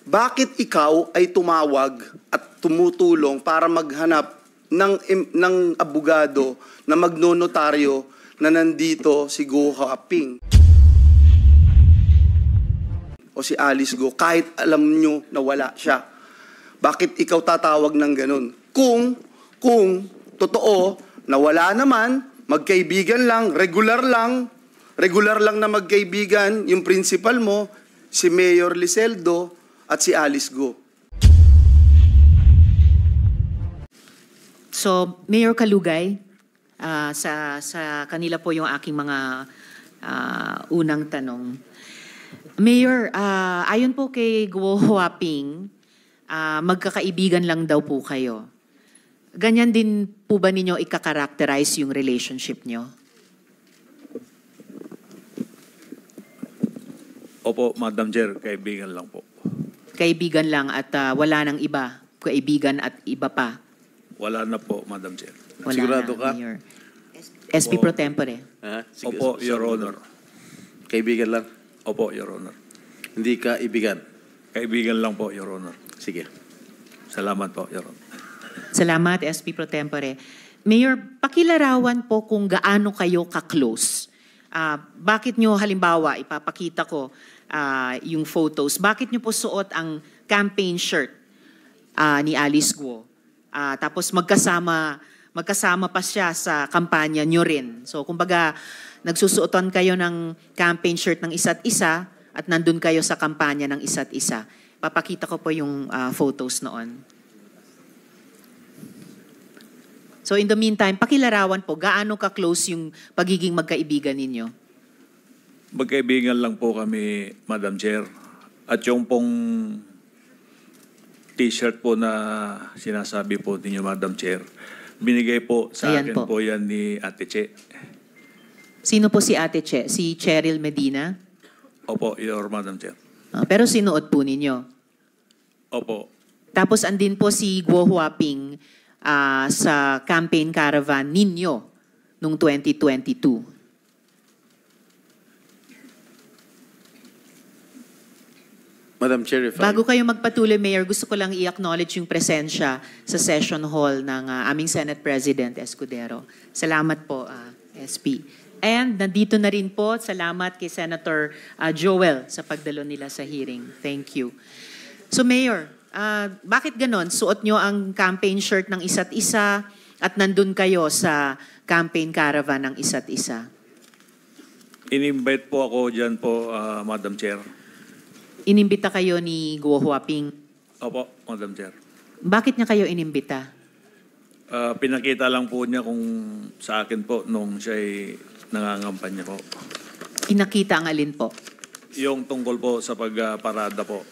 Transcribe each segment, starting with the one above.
bakit ikaw ay tumawag at tumutulong para maghanap ng abogado na magnonotaryo na nandito si Go Huaping o si Alice Go kahit alam nyo na wala siya? Bakit ikaw tatawag ng ganun? Kung totoo na wala naman, magkaibigan lang, regular lang na magkaibigan, yung principal mo, si Mayor Liseldo at si Alice Go. So, Mayor Kalugay, sa kanila po yung aking mga unang tanong. Mayor, ayon po kay Go Huaping, magkakaibigan lang daw po kayo. Ganyan din po ba ninyo ika-characterize yung relationship nyo? Opo, Madam Chair, kaibigan lang po. Kaibigan lang at wala nang iba? Kaibigan at iba pa? Wala na po, Madam Chair. Wala Sigurado na, ka? Mayor. SP Pro Tempore. Opo, Your Honor. Kaibigan lang? Opo, Your Honor. Hindi ka ibigan? Kaibigan lang po, Your Honor. Sige. Salamat po, Your Honor. Salamat, SP Pro Tempore. Mayor, pakilarawan po kung gaano kayo ka-close. Bakit nyo, halimbawa, ipapakita ko yung photos, bakit nyo po suot ang campaign shirt ni Alice Go? Tapos magkasama pa siya sa kampanya nyo rin. So, kumbaga, nagsusuotan kayo ng campaign shirt ng isa't isa at nandun kayo sa kampanya ng isa't isa. Papakita ko po yung photos noon. So in the meantime, pakilarawan po, gaano ka-close yung pagiging magkaibigan ninyo? Magkaibigan lang po kami, Madam Chair. At yung pong t-shirt po na sinasabi po ninyo, Madam Chair, binigay po sa Ayan akin po. po yan ni Ate Che. Sino po si Ate Che? Si Cheryl Medina? Opo, Your Madam Chair. Pero sinuot po ninyo? Opo. Tapos andin po si Go Huaping sa campaign caravan ninyo noong 2022. Madam Chair, if Bago kayo magpatuloy, Mayor, gusto ko lang i-acknowledge yung presensya sa session hall ng aming Senate President Escudero. Salamat po, SP. And nandito na rin po, salamat kay Senator Joel sa pagdalo nila sa hearing. Thank you. So Mayor, bakit ganon? Suot nyo ang campaign shirt ng isa't isa at nandun kayo sa campaign caravan ng isa't isa? In-invite po ako dyan po, Madam Chair. Inimbita kayo ni Go Huaping. Opo, Madam Chair. Bakit niya kayo inimbita? Pinakita lang po niya kung sa akin po nung siya'y nangangampanya po. Pinakita ang alin po? Yung tungkol po sa pagparada po.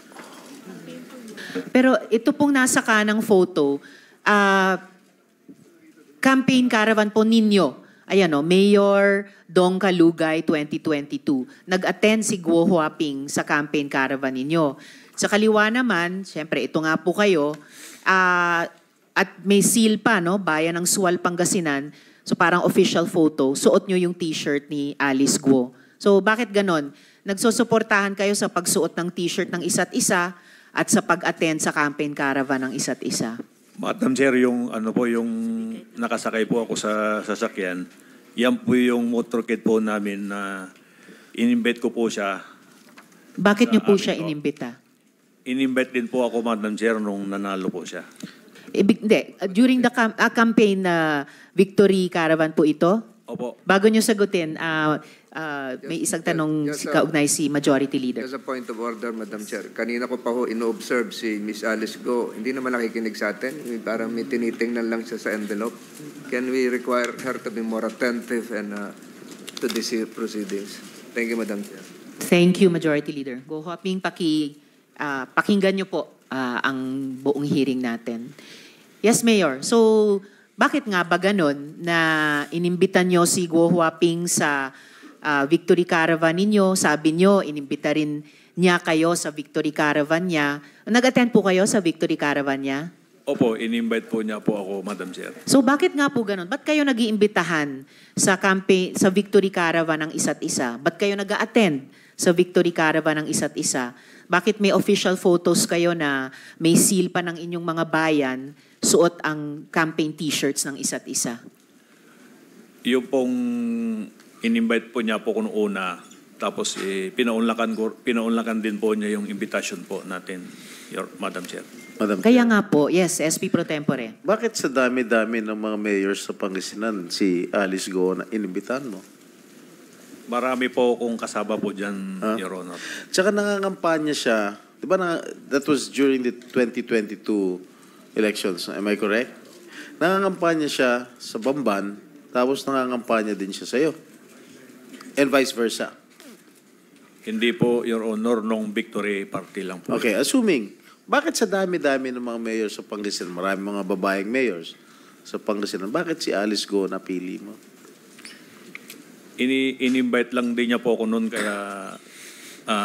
Pero ito pong nasa kanang photo, campaign caravan po ninyo. Ayan o, Mayor Dong Kalugay 2022. Nag-attend si Go Huaping sa campaign caravan ninyo. Sa kaliwa naman, siyempre ito nga po kayo, at may seal pa, no? Bayan ng Sual, Pangasinan. So parang official photo, suot nyo yung t-shirt ni Alice Go. So bakit ganon? Nagsusuportahan kayo sa pagsuot ng t-shirt ng isa't isa at sa pag-attend sa campaign caravan ng isa't isa. Madam Chair, yung nakasakay po ako sa sasakyan, yan po yung motorcade po namin na in-invite ko po siya. Bakit nyo po siya po. inimbita? In-invite din po ako, Madam Chair, nung nanalo po siya. Hindi. During the campaign victory caravan po ito? Opo. Bago nyo sagutin, may isang tanong kaugnay si Majority Leader. Just a point of order, Madam Chair. Kanina ko pa ho ino-observe si Miss Alice Go. Hindi naman nakikinig sa atin. Parang may tinitingnan lang siya sa envelope. Can we require her to be more attentive and to these proceedings? Thank you, Madam Chair. Thank you, Majority Leader. Go Huaping, pakinggan nyo po ang buong hearing natin. Yes, Mayor. So, bakit nga ba ganon na inimbitan nyo si Go Huaping sa victory caravan ninyo? Sabi nyo, inimbita rin niya kayo sa victory caravan niya. Nag-attend po kayo sa victory caravan niya? Opo, in-invite po niya po ako, Madam Chair. So bakit nga po ganon? Ba't kayo nag-iimbitahan sa campaign, sa victory caravan ng isa't isa? Ba't kayo nag-attend sa Victory Caravan ng isa't isa? Bakit may official photos kayo na may seal pa ng inyong mga bayan, suot ang campaign t-shirts ng isa't isa? Yung pong in-invite po niya po kung una, tapos pinaunlakan din po niya yung invitation po natin, Madam Chair. Madam Kaya Chair. nga po, yes, SP Pro Tempore. Bakit sa dami-dami ng mga mayors sa Pangasinan, si Alice Go na inimbitahan mo? Marami po kung kasama po dyan, Your Honor. Tsaka nangangampanya siya, di ba that was during the 2022 elections, am I correct? Nangangampanya siya sa Bamban, tapos nangangampanya din siya sa'yo. And vice versa. Hindi po, Your Honor, nung Victory Party lang po. Okay, assuming, bakit sa dami-dami ng mga mayors sa Pangasinan, marami mga babaeng mayors sa Pangasinan, bakit si Alice Go napili mo? In-invite lang din niya po ako noon, kaya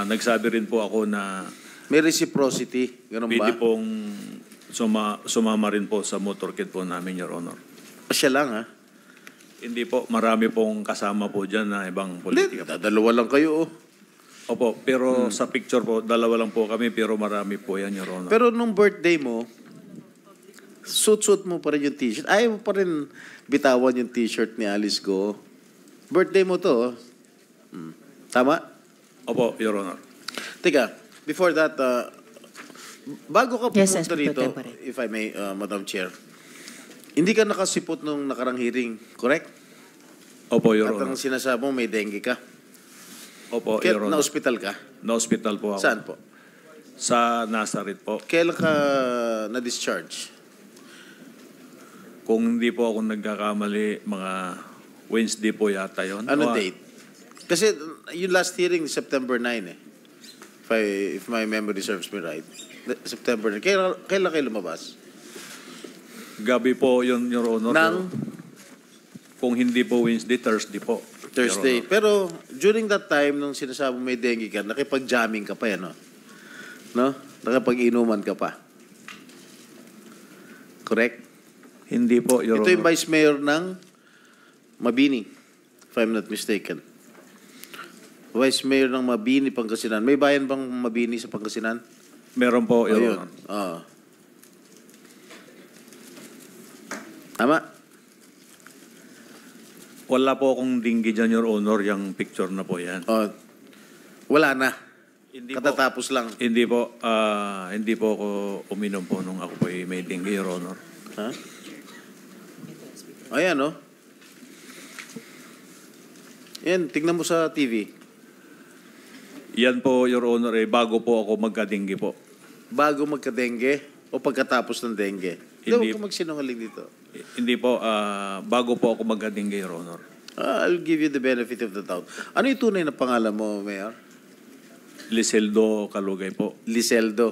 nagsabi rin po ako na May reciprocity, ganun ba? pwede pong sumama rin po sa motorcade po namin, Your Honor. Siya lang, ha? Hindi po, marami pong kasama po dyan na ibang Hindi, politika. dalawa lang kayo, oh. Opo, pero sa picture po, dalawa lang po kami, pero marami po yan, Your Honor. Pero nung birthday mo, suit mo pa rin yung t-shirt. Ayaw mo pa rin bitawan yung t-shirt ni Alice Go. Birthday mo to, oh. Tama? Opo, Your Honor. Teka, before that, bago ka Yes, pumunta SP rito, Pro Tempore. if I may, Madam Chair, hindi ka nakasipot nung nakarang hearing, correct? Opo, Your At ang Honor. sinasabi mo, may dengue ka. Opo, Kaya Your Honor. na-hospital ka? Na-hospital po ako. Saan po? Sa Nazareth po. Kailan ka na-discharge? Kung hindi po ako nagkakamali, mga Wednesday po yata yun. Ano O, date? Kasi yung last hearing, September 9 eh. If my memory serves me right. September 9. Kailan kayo lumabas? Gabi po yun, Your Honor. Nang? Kung hindi po Wednesday, Thursday po. Thursday. Your Honor. Pero during that time, nung sinasabi mo may dengue ka, nakipag-jamming ka pa yan, no? No? Nakipag-inuman ka pa. Correct? Hindi po, Your Ito yung Honor. vice mayor ng Mabini, if I'm not mistaken. Vice mayor ng Mabini, Pangasinan. May bayan bang Mabini sa Pangasinan? Meron po, Your Ayun. Honor. Oo. Tama? Wala po akong dinggi dyan, Your Honor, yung picture na po yan. Oh, wala na. Hindi po. Katatapos lang. Hindi po ako uminom po nung ako po may dengue, Your Honor. Ha? Ayan, no? Yan, tignan mo sa TV. Yan po, Your Honor, bago po ako magka-dengue po. Bago magka-dengue o pagkatapos ng dengue? Hindi. Huwag ka magsinungaling dito. Hindi po, bago po ako magka-dengue, Your Honor. I'll give you the benefit of the doubt. Ano yung tunay na pangalan mo, Mayor? Liseldo Kalugay po. Liseldo.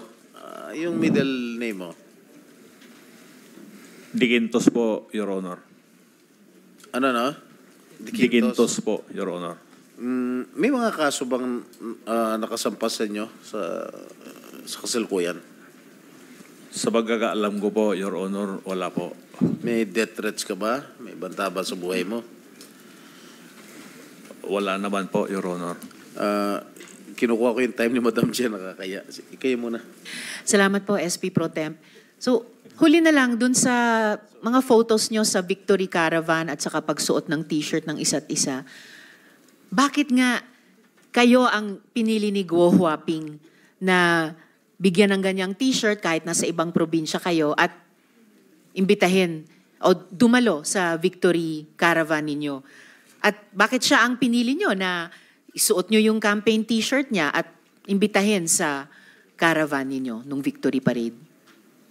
Yung middle name mo? Digintos po, Your Honor. Ano, no? Digintos po, Your Honor. May mga kaso bang nakasampas sa inyo sa kasalukuyan? Sa pagkakaalam ko po, Your Honor, wala po. May death threats ka ba? May banta ba sa buhay mo? Wala naman po, Your Honor. Kinukuha ko yung time ni Madam Chair, nakakaya. Kayo muna. Salamat po, SP Pro Temp. So, huli na lang dun sa mga photos nyo sa Victory Caravan at saka pagsuot ng t-shirt ng isa't isa. Bakit nga kayo ang pinili ni Guo Huaping na bigyan ng ganyang t-shirt kahit nasa ibang probinsya kayo at imbitahin o dumalo sa Victory Caravan ninyo? At bakit siya ang pinili nyo na isuot nyo yung campaign t-shirt niya at imbitahin sa caravan ninyo nung Victory Parade?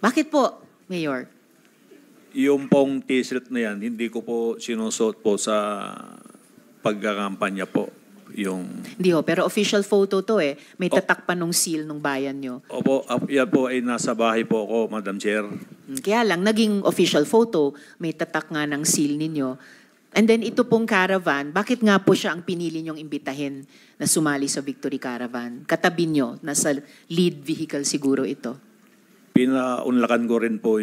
Bakit po, Mayor? Yung pong t-shirt na yan, hindi ko po sinusuot po sa pagkakampanya po. Yung... Hindi ho, pero official photo to eh. May tatak pa nung seal nung bayan nyo. Opo, yan po ay nasa bahay po ako, Madam Chair. Kaya lang, naging official photo, may tatak nga ng seal ninyo. And then ito pong caravan, bakit nga po siya ang pinili nyong imbitahin na sumali sa Victory Caravan? Katabi nyo, nasa lead vehicle siguro ito. Pinaunlakan ko rin po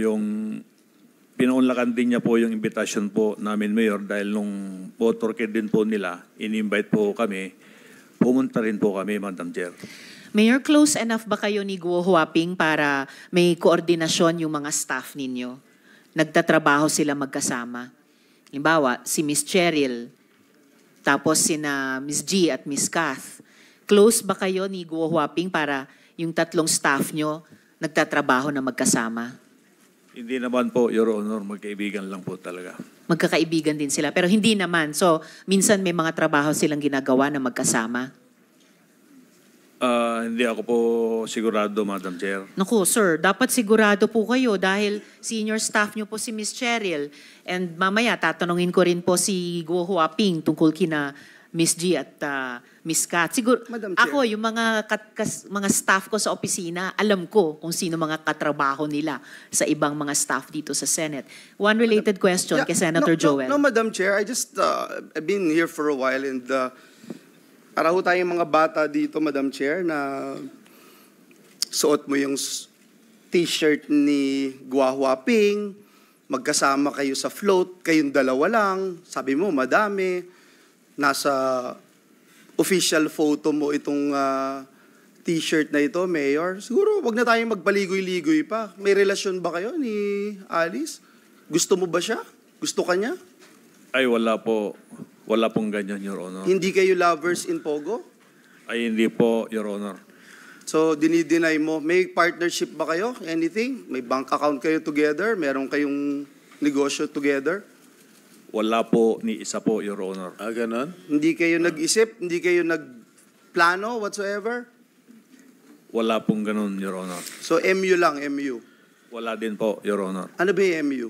pinaunlakan din niya po yung invitation po namin, Mayor, dahil nung motorcade din po nila, in-invite po kami. pumunta rin po kami, Madam Chair. Mayor, close enough ba kayo ni Guo Huaping para may koordinasyon yung mga staff ninyo? Nagtatrabaho sila magkasama. Halimbawa, si Miss Cheryl, tapos sina Miss G at Miss Kath. Close ba kayo ni Guo Huaping para yung tatlong staff nyo nagtatrabaho na magkasama? Hindi naman po, Your Honor, magkaibigan lang po talaga. Magkakaibigan din sila, pero hindi naman. So, minsan may mga trabaho silang ginagawa na magkasama. Hindi ako po sigurado, Madam Chair. Naku, sir, dapat sigurado po kayo dahil senior staff nyo po si Miss Cheryl. And mamaya, tatanungin ko rin po si Guo Huaping tungkol kina Miss G at Miss Kat. Siguro, Madam Chair. ako, yung mga staff ko sa opisina, alam ko kung sino mga katrabaho nila sa ibang mga staff dito sa Senate. One related question kay Senator Joel. No, Madam Chair, I just, I've been here for a while and para ho tayong mga bata dito, Madam Chair, na suot mo yung t-shirt ni Guo Huaping, magkasama kayo sa float, kayong dalawa lang, sabi mo madami, nasa official photo mo itong t-shirt na ito, Mayor. Siguro wag na tayong magpaligoy-ligoy pa. May relasyon ba kayo ni Alice? Gusto mo ba siya? Gusto ka niya? Ay, wala po. Wala pong ganyan, Your Honor. Hindi kayo lovers in Pogo? Ay, hindi po, Your Honor. So, dinideny mo. May partnership ba kayo? Anything? May bank account kayo together? Meron kayong negosyo together? Wala po ni isa po, Your Honor. Ganon? Hindi kayo nag-isip? Hindi kayo nagplano whatsoever? Wala pong ganun, Your Honor. So, MU lang, MU. Wala din po, Your Honor. Ano ba yung MU?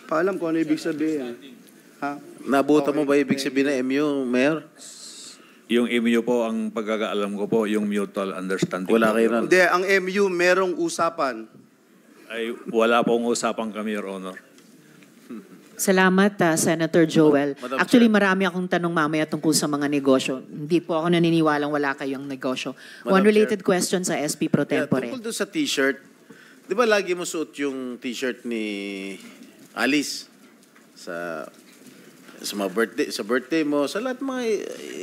Paalam ko ano ibig sabihin. Ha? Nabuta mo ba ibig sabihin na MU, Mayor? Yung MU po, ang pagkakaalam ko po, yung mutual understanding. Wala po, kayo Your nun? Honor. Hindi, ang MU merong usapan. Ay, wala pong usapan kami, Your Honor. Salamat, Senator Joel. Madam Actually, Chair. marami akong tanong mamaya tungkol sa mga negosyo. Hindi po ako naniniwalang wala kayong negosyo. Madam One related question sa SP Pro Tempore. Tungkol doon sa t-shirt, di ba lagi mo suot yung t-shirt ni Alice sa mga birthday mo, sa lahat mga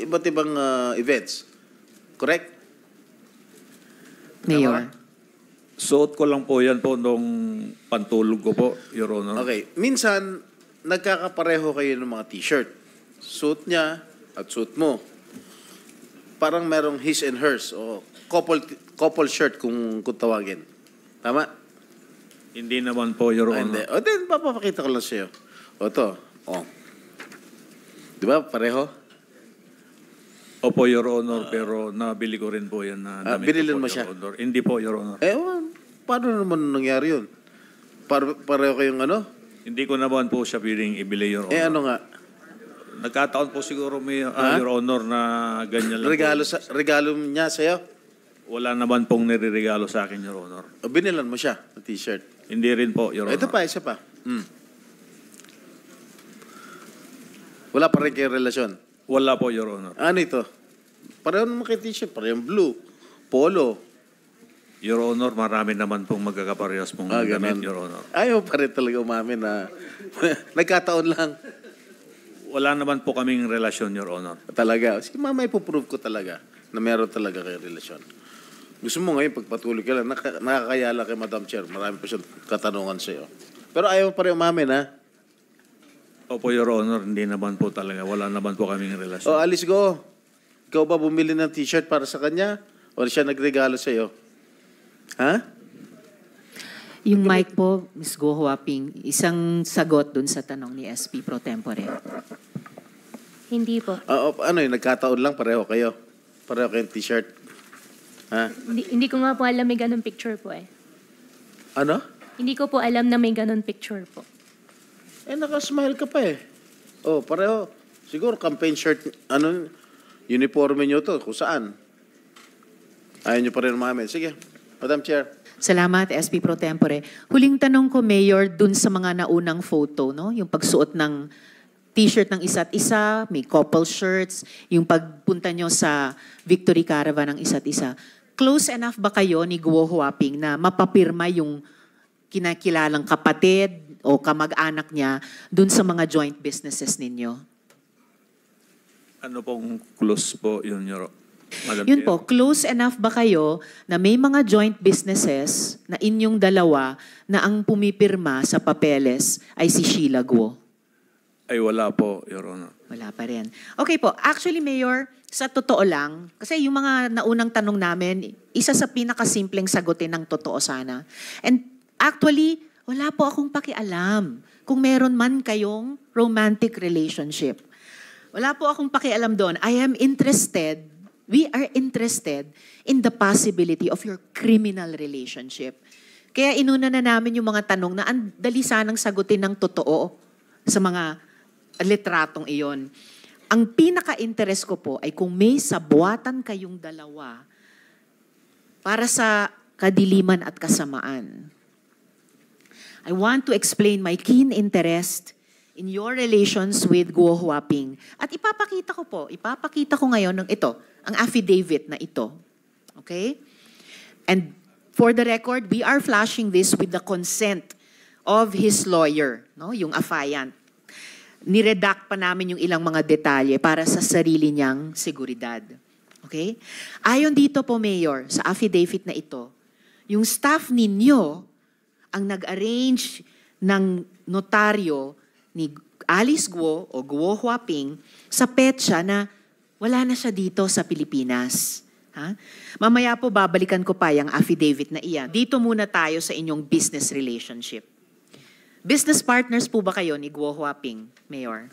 iba't ibang events. Correct? Mayor. Suot ko lang po yan po nung pantulog ko po, Your Honor. Okay. Minsan, nagkakapareho kayo ng mga t-shirt. Suit niya at suit mo. Parang merong his and hers o couple shirt kung tawagin. Tama? Hindi naman po, Your Hindi. Honor. O din, papapakita ko lang sa'yo. O to. O. Di ba? Pareho? Opo, Your Honor, pero nabili ko rin po yan na damit binilin ko po, mo Your siya? Honor. Hindi po, Your Honor. Paano naman nangyari yun? Pareho kayong ano? Hindi ko naman po siya piling ibili, Your Honor. Ano nga? Nagkataon po siguro may, Ha? Your Honor, na ganyan lang po. Regalo niya sa'yo? Wala naman pong nireregalo sa akin, Your Honor. O binilan mo siya ng t-shirt? Hindi rin po, Your Honor. Ito pa, isa pa. Wala pa rin kayong relasyon? Wala po, Your Honor. Ano ito? Pareho naman kay t-shirt. Pareho blue. Polo. Your Honor, marami naman pong magkakaparehas pong damit, Ganun. Your Honor. Ayaw pa rin talaga umamin na nagkataon lang. Wala naman po kaming relasyon, Your Honor. Talaga. Sige, mama, ipoprove ko talaga na meron talaga kayong relasyon. Gusto mo ngayon, pagpatuloy ka lang, nakakayala kay Madam Chair. Marami pa siyang katanungan sa'yo. Pero ayaw pa rin umamin, ha? Opo, Your Honor, hindi naman po talaga. Wala naman po kaming relasyon. O, Alice, go. Ikaw ba bumili ng t-shirt para sa kanya? O siya nagregalo sa'yo? Ha? Yung mic po, Ms. Guo Huaping, isang sagot dun sa tanong ni SP Pro Tempore. Hindi po. Ano yun, nagkataon lang, pareho kayo. Pareho kayong t-shirt. Ha? Hindi ko nga po alam may ganun picture po eh. Ano? Hindi ko po alam na may ganun picture po. Nakasmile ka pa eh. Oh, pareho. Siguro campaign shirt, uniforme nyo to, kung saan. Ayaw nyo pa rin umamin. Sige, Madam Chair. Salamat, SP Pro Tempore. Huling tanong ko, Mayor, dun sa mga naunang photo, no? Yung pagsuot ng t-shirt ng isa't isa, may couple shirts, yung pagpunta nyo sa Victory Caravan ng isa't isa. Close enough ba kayo ni Guo Huaping na mapapirma yung kinakilalang kapatid o kamag-anak niya dun sa mga joint businesses ninyo? Ano pong close po yun, Madam Yun Chair? po, close enough ba kayo na may mga joint businesses na inyong dalawa na ang pumipirma sa papeles ay si Sheila Guo? Ay wala po, Your Honor. Wala pa rin. Okay po, actually Mayor, sa totoo lang, kasi yung mga naunang tanong namin, isa sa pinakasimpleng sagutin ng totoo sana. And actually, wala po akong pakialam kung meron man kayong romantic relationship. Wala po akong pakialam doon. We are interested in the possibility of your criminal relationship. Kaya inuna na namin yung mga tanong na ang dali sanang sagutin ng totoo sa mga litratong iyon. Ang pinaka-interest ko po ay kung may sabuatan kayong dalawa para sa kadiliman at kasamaan. I want to explain my keen interest in your relations with Guo Huaping. At ipapakita ko ngayon ng ito, ang affidavit na ito. Okay? And for the record, we are flashing this with the consent of his lawyer, no? Yung affiant. Niredact pa namin yung ilang mga detalye para sa sarili niyang seguridad. Okay? Ayon dito po, Mayor, sa affidavit na ito, yung staff ninyo ang nag-arrange ng notaryo ni Alice Guo o Guo Huaping sa petsa na wala na siya dito sa Pilipinas. Ha? Mamaya po babalikan ko pa yung affidavit na iyan. Dito muna tayo sa inyong business relationship. Business partners po ba kayo ni Guo Huaping, Mayor?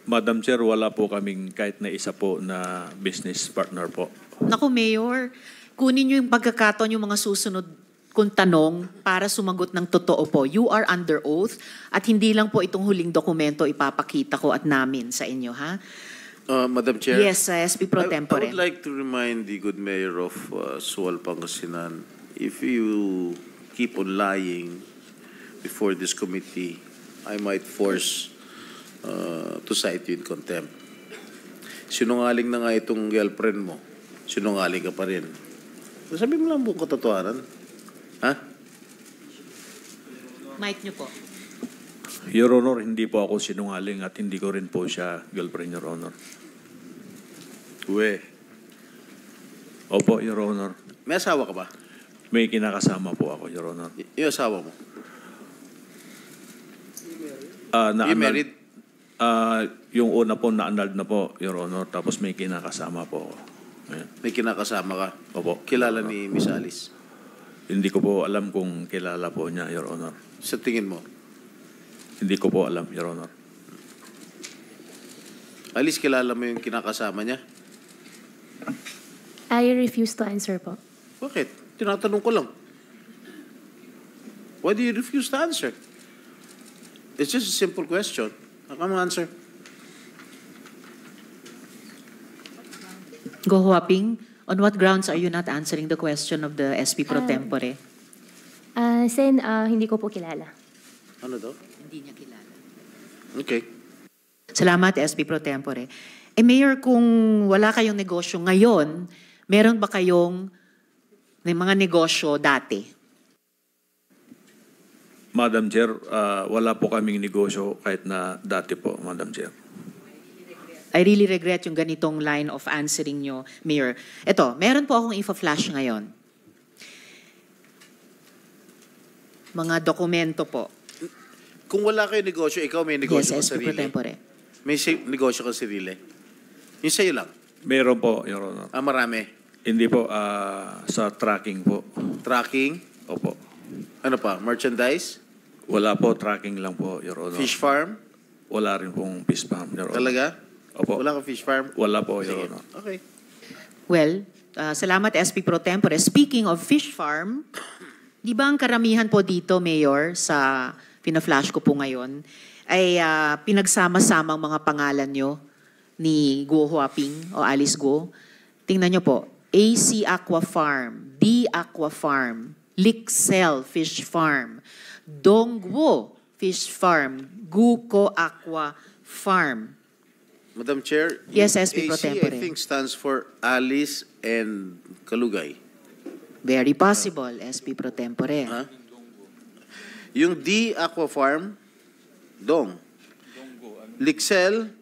Madam Chair, wala po kaming kahit na isa po na business partner po. Naku, Mayor, kunin niyo yung pagkakataon yung mga susunod kung tanong para sumagot ng totoo po. You are under oath at hindi lang po itong huling dokumento ipapakita ko at namin sa inyo, ha? Madam Chair. Yes, SP Pro Tempore. I would like to remind the good mayor of Sual, Pangasinan, if you keep on lying before this committee, I might force to cite you in contempt. Sinungaling na nga itong girlfriend mo. Sinungaling ka pa rin. Sabi mo lang buong katotohanan. Ha? Mic niyo po. Your Honor, hindi po ako sinungaling at hindi ko rin po siya girlfriend, Your Honor. Opo, Your Honor. May asawa ka ba? May kinakasama po ako, Your Honor. Yung asawa mo? You married? Yung una po, na-annulled na po, Your Honor. Tapos may kinakasama po ako. Ayan. May kinakasama ka? Opo. Kilala ni Miss Alice? Hindi ko po alam kung kilala po niya, Your Honor. Sa tingin mo? Hindi ko po alam, Your Honor. Alice, kilala mo yung kinakasama niya? I refuse to answer po. Bakit? Tinatanong ko lang. Why do you refuse to answer? It's just a simple question. How come answer? Guo Huaping, on what grounds are you not answering the question of the SP Pro Tempore? Sen, hindi ko po kilala. Ano daw? Hindi niya kilala. Okay. Salamat, SP Pro Tempore. Mayor, kung wala kayong negosyo ngayon, meron ba kayong may mga negosyo dati? Madam Chair, wala po kaming negosyo kahit na dati po, Madam Chair. I really regret yung ganitong line of answering nyo, Mayor. Ito, meron po akong info-flash ngayon. Mga dokumento po. Kung wala kayo negosyo, ikaw may negosyo Yes, ka SP Pro sarili. Tempore. May negosyo ka sarili. Yung sa'yo lang. Meron po, Your Honor. Marami. Hindi po, sa tracking po. Tracking. Opo. Ano pa? Merchandise? Wala po, tracking lang po, Your Honor. Fish farm? Wala rin pong fish farm, Your Honor. Talaga? Opo. Wala ka fish farm? Wala po, Sige. Your Honor. Okay. Well, salamat SP Pro Tempore. Speaking of fish farm, di ba ang karamihan po dito, Mayor, sa pina-flash ko po ngayon, ay pinagsama-sama ang mga pangalan nyo ni Guo Huaping o Alice Guo. Tingnan nyo po, AC Aqua Farm, D Aqua Farm, Lixel Fish Farm, Dongguo Fish Farm, Guko Aqua Farm. Madam Chair, Yes, yung SP Pro AC, Tempore. I think stands for Alice and Kalugay. Very possible, SP Pro Tempore. Ha? Yung D Aqua Farm, Dong. Lixel,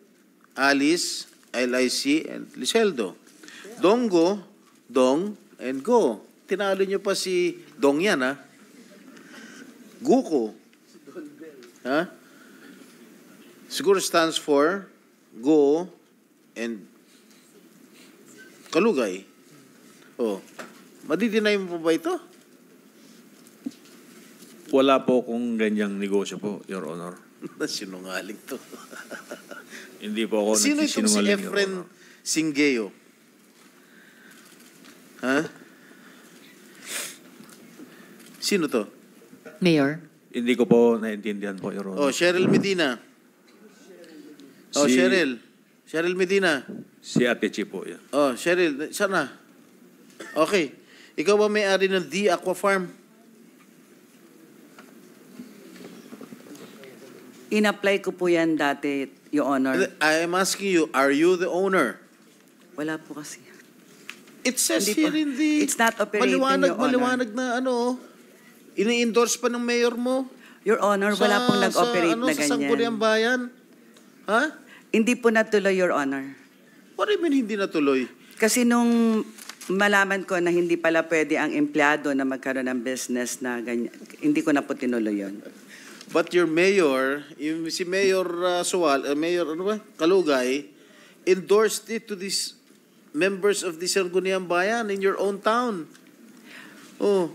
Alice, LIC, and Liseldo. Dongo, Dong, and Go. Tinalo nyo pa si Dong yan, ha? Guko. Ha? Siguro stands for Go and Kalugay. Oh. Madidinay mo pa ba ito? Wala po kung ganyang negosyo po, Your Honor. Sinungaling to. Hindi po ako Sino itong si nagsisinungaling, Your Efren Honor. Singeo? Ha? Sino to? Mayor. Hindi ko po naintindihan po, Your Oh, Honor. Cheryl Medina. Oh, Si- Cheryl. Cheryl Medina. Si Ate Chi po yan. Oh, Cheryl, sana. Okay. Ikaw ba may-ari ng D Aqua Farm? In-apply ko po yan dati, Your Honor. I am asking you, are you the owner? Wala po kasi. It says Hindi po. here in the... It's not operating, Your Honor. Maliwanag na ano, ini-endorse pa ng mayor mo. Your Honor, wala pong nag-operate na Sa Sangguniang ganyan. Bayan. Ha? Hindi po natuloy, Your Honor. What do you mean hindi natuloy? Kasi nung malaman ko na hindi pala pwede ang empleyado na magkaroon ng business na ganyan, hindi ko na po tinuloy yun. But your mayor, si Mayor Mayor ano ba? Kalugay, endorsed it to these members of the Sangguniang Bayan in your own town. Oh.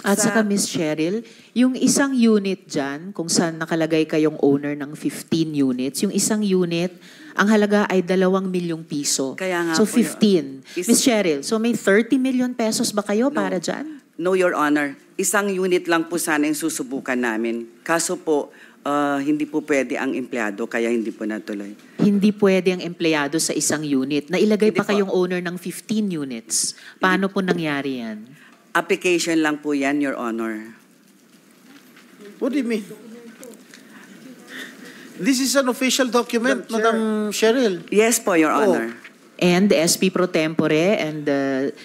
At Sa- saka Miss Cheryl, yung isang unit dyan, kung saan nakalagay kayong owner ng 15 units, yung isang unit, ang halaga ay 2 milyong piso. Kaya nga so po, 15. Is- Miss Cheryl, so may 30 million pesos ba kayo para dyan? No, Your Honor. Isang unit lang po sana yung susubukan namin. Kaso po, hindi po pwede ang empleyado, kaya hindi po natuloy. Hindi pwede ang empleyado sa isang unit. Nailagay Hindi pa po. kayong owner ng 15 units. Paano po nangyari yan? Application lang po yan, Your Honor. What do you mean? This is an official document, Madam Cheryl. Yes po, Your Honor. And the SP Pro Tempore and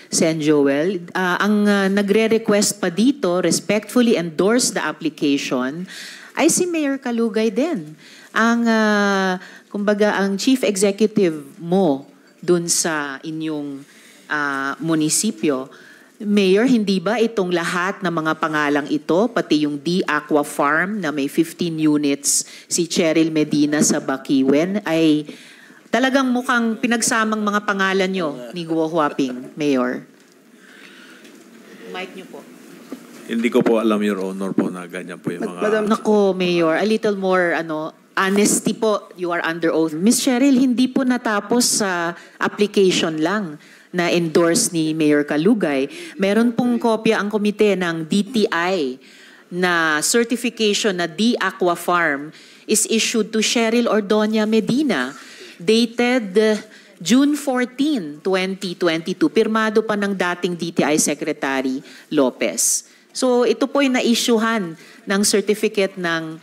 Sen Joel, ang nagre-request pa dito, respectfully endorse the application, ay si Mayor Kalugay din. Ang, kumbaga, ang chief executive mo dun sa inyong munisipyo. Mayor, hindi ba itong lahat ng mga pangalang ito, pati yung D Aqua Farm na may 15 units, si Cheryl Medina sa Bakiwen, ay talagang mukhang pinagsamang mga pangalan nyo ni Guo Huaping, Mayor? Mic nyo po. Hindi ko po alam, Your Honor, po na ganyan po yung mga... Madam- Nako, Mayor, a little more honesty po. You are under oath. Miss Cheryl, hindi po natapos sa application lang na endorse ni Mayor Kalugay. Meron pong kopya ang komite ng DTI na certification na D Aqua Farm is issued to Cheryl Ordonia Medina, dated June 14, 2022. Pirmado pa ng dating DTI Secretary Lopez. So ito po yung na-issuehan ng certificate ng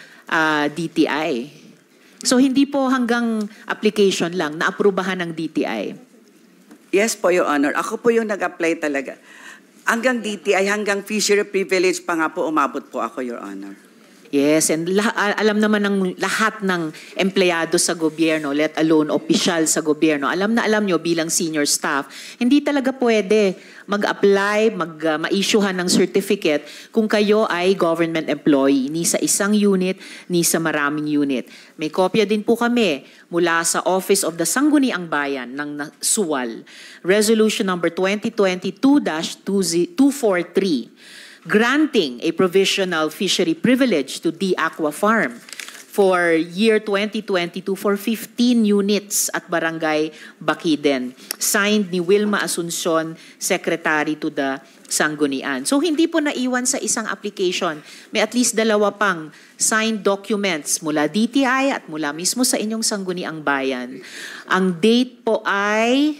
DTI. So hindi po hanggang application lang, na-aprubahan ng DTI. Yes po, Your Honor. Ako po yung nag-apply talaga. Hanggang DTI, hanggang fishery privilege pa nga po umabot po ako, Your Honor. Yes, and alam naman ng lahat ng empleyado sa gobyerno, let alone opisyal sa gobyerno, alam na alam nyo bilang senior staff, hindi talaga pwede mag-apply, ma-issuehan ng certificate kung kayo ay government employee, ni sa isang unit, ni sa maraming unit. May kopya din po kami mula sa Office of the Sangguniang Bayan ng Suwal, Resolution number 2022-243, granting a provisional fishery privilege to D Aqua Farm for year 2022 for 15 units at Barangay Bakiden. Signed ni Wilma Asuncion, Secretary to the Sanggunian. So hindi po naiwan sa isang application. May at least 2 pang signed documents mula DTI at mula mismo sa inyong Sangguniang Bayan. Ang date po ay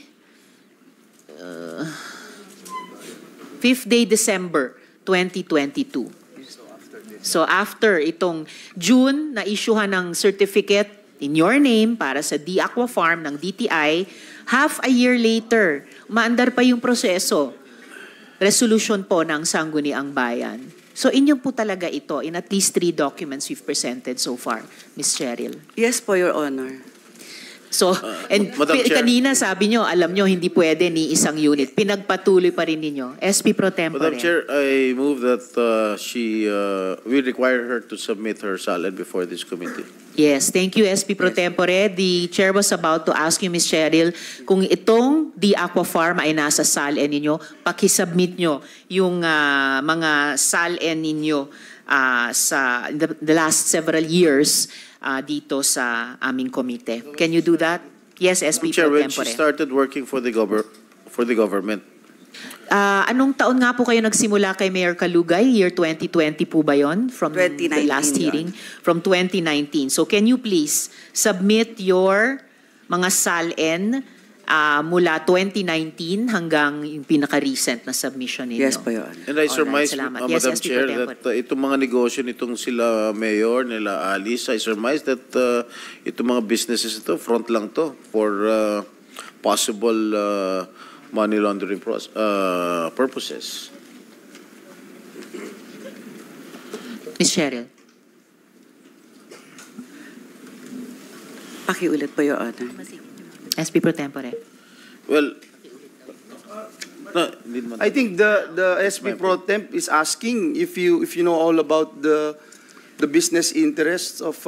5th day December 2022. So after itong June, na-issuehan ng certificate in your name para sa D Aqua Farm ng DTI, half a year later, maandar pa yung proseso. Resolution po ng Sangguniang Bayan. So inyo po talaga ito in at least 3 documents we've presented so far, Ms. Cheryl. Yes po, Your Honor. So, and Madam Chair. kanina sabi nyo, alam nyo, hindi pwede ni isang unit. Pinagpatuloy pa rin ninyo. SP Pro Tempore. Madam Chair, I move that we require her to submit her SALN before this committee. Yes, thank you, SP Pro Tempore. The chair was about to ask you, Ms. Cheryl, kung itong The Aqua Farm ay nasa SALN ninyo, pakisubmit nyo yung mga SALN ninyo sa the last several years dito sa aming komite. Can you do that? Yes, SP Chair, Pro when Tempore. she started working for the government, Anong taon nga po kayo nagsimula kay Mayor Kalugay? Year 2020 po ba yon? From the 2019 last yun. hearing? From 2019. So can you please submit your mga SALN mula 2019 hanggang yung pinaka-recent na submission ninyo? Yes po, Your Honor. and I Alright, surmise, salamat. Madam Yes, SP Chair, Pro that itong mga negosyo nitong sila Mayor, nila Alice, I surmise that itong mga businesses ito, front lang to for possible money laundering purposes. Ms. Cheryl. Pakiulit po, Your Honor. SP Pro Tempore. Well, no, hindi naman. I think the SP Pro Temp is asking if you know all about the business interests of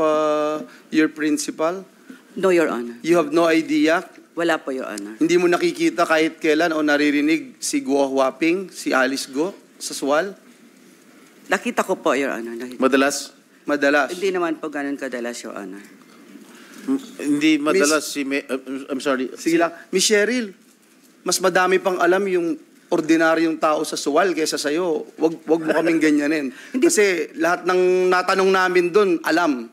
your principal. No, Your Honor. You have no idea. Wala po, Your Honor. Hindi mo nakikita kahit kailan o naririnig si Guo Huaping, si Alice Go sa SWAL. Nakita ko po, Your Honor. Madalas? Madalas. Hindi naman po ganun kadalas, Your Honor. Hindi madalas I'm sorry. Sige lang. Miss Cheryl, mas madami pang alam yung ordinaryong tao sa SWAL kaysa sa'yo. Wag mo kaming ganyanin. Kasi lahat ng natanong namin doon, alam.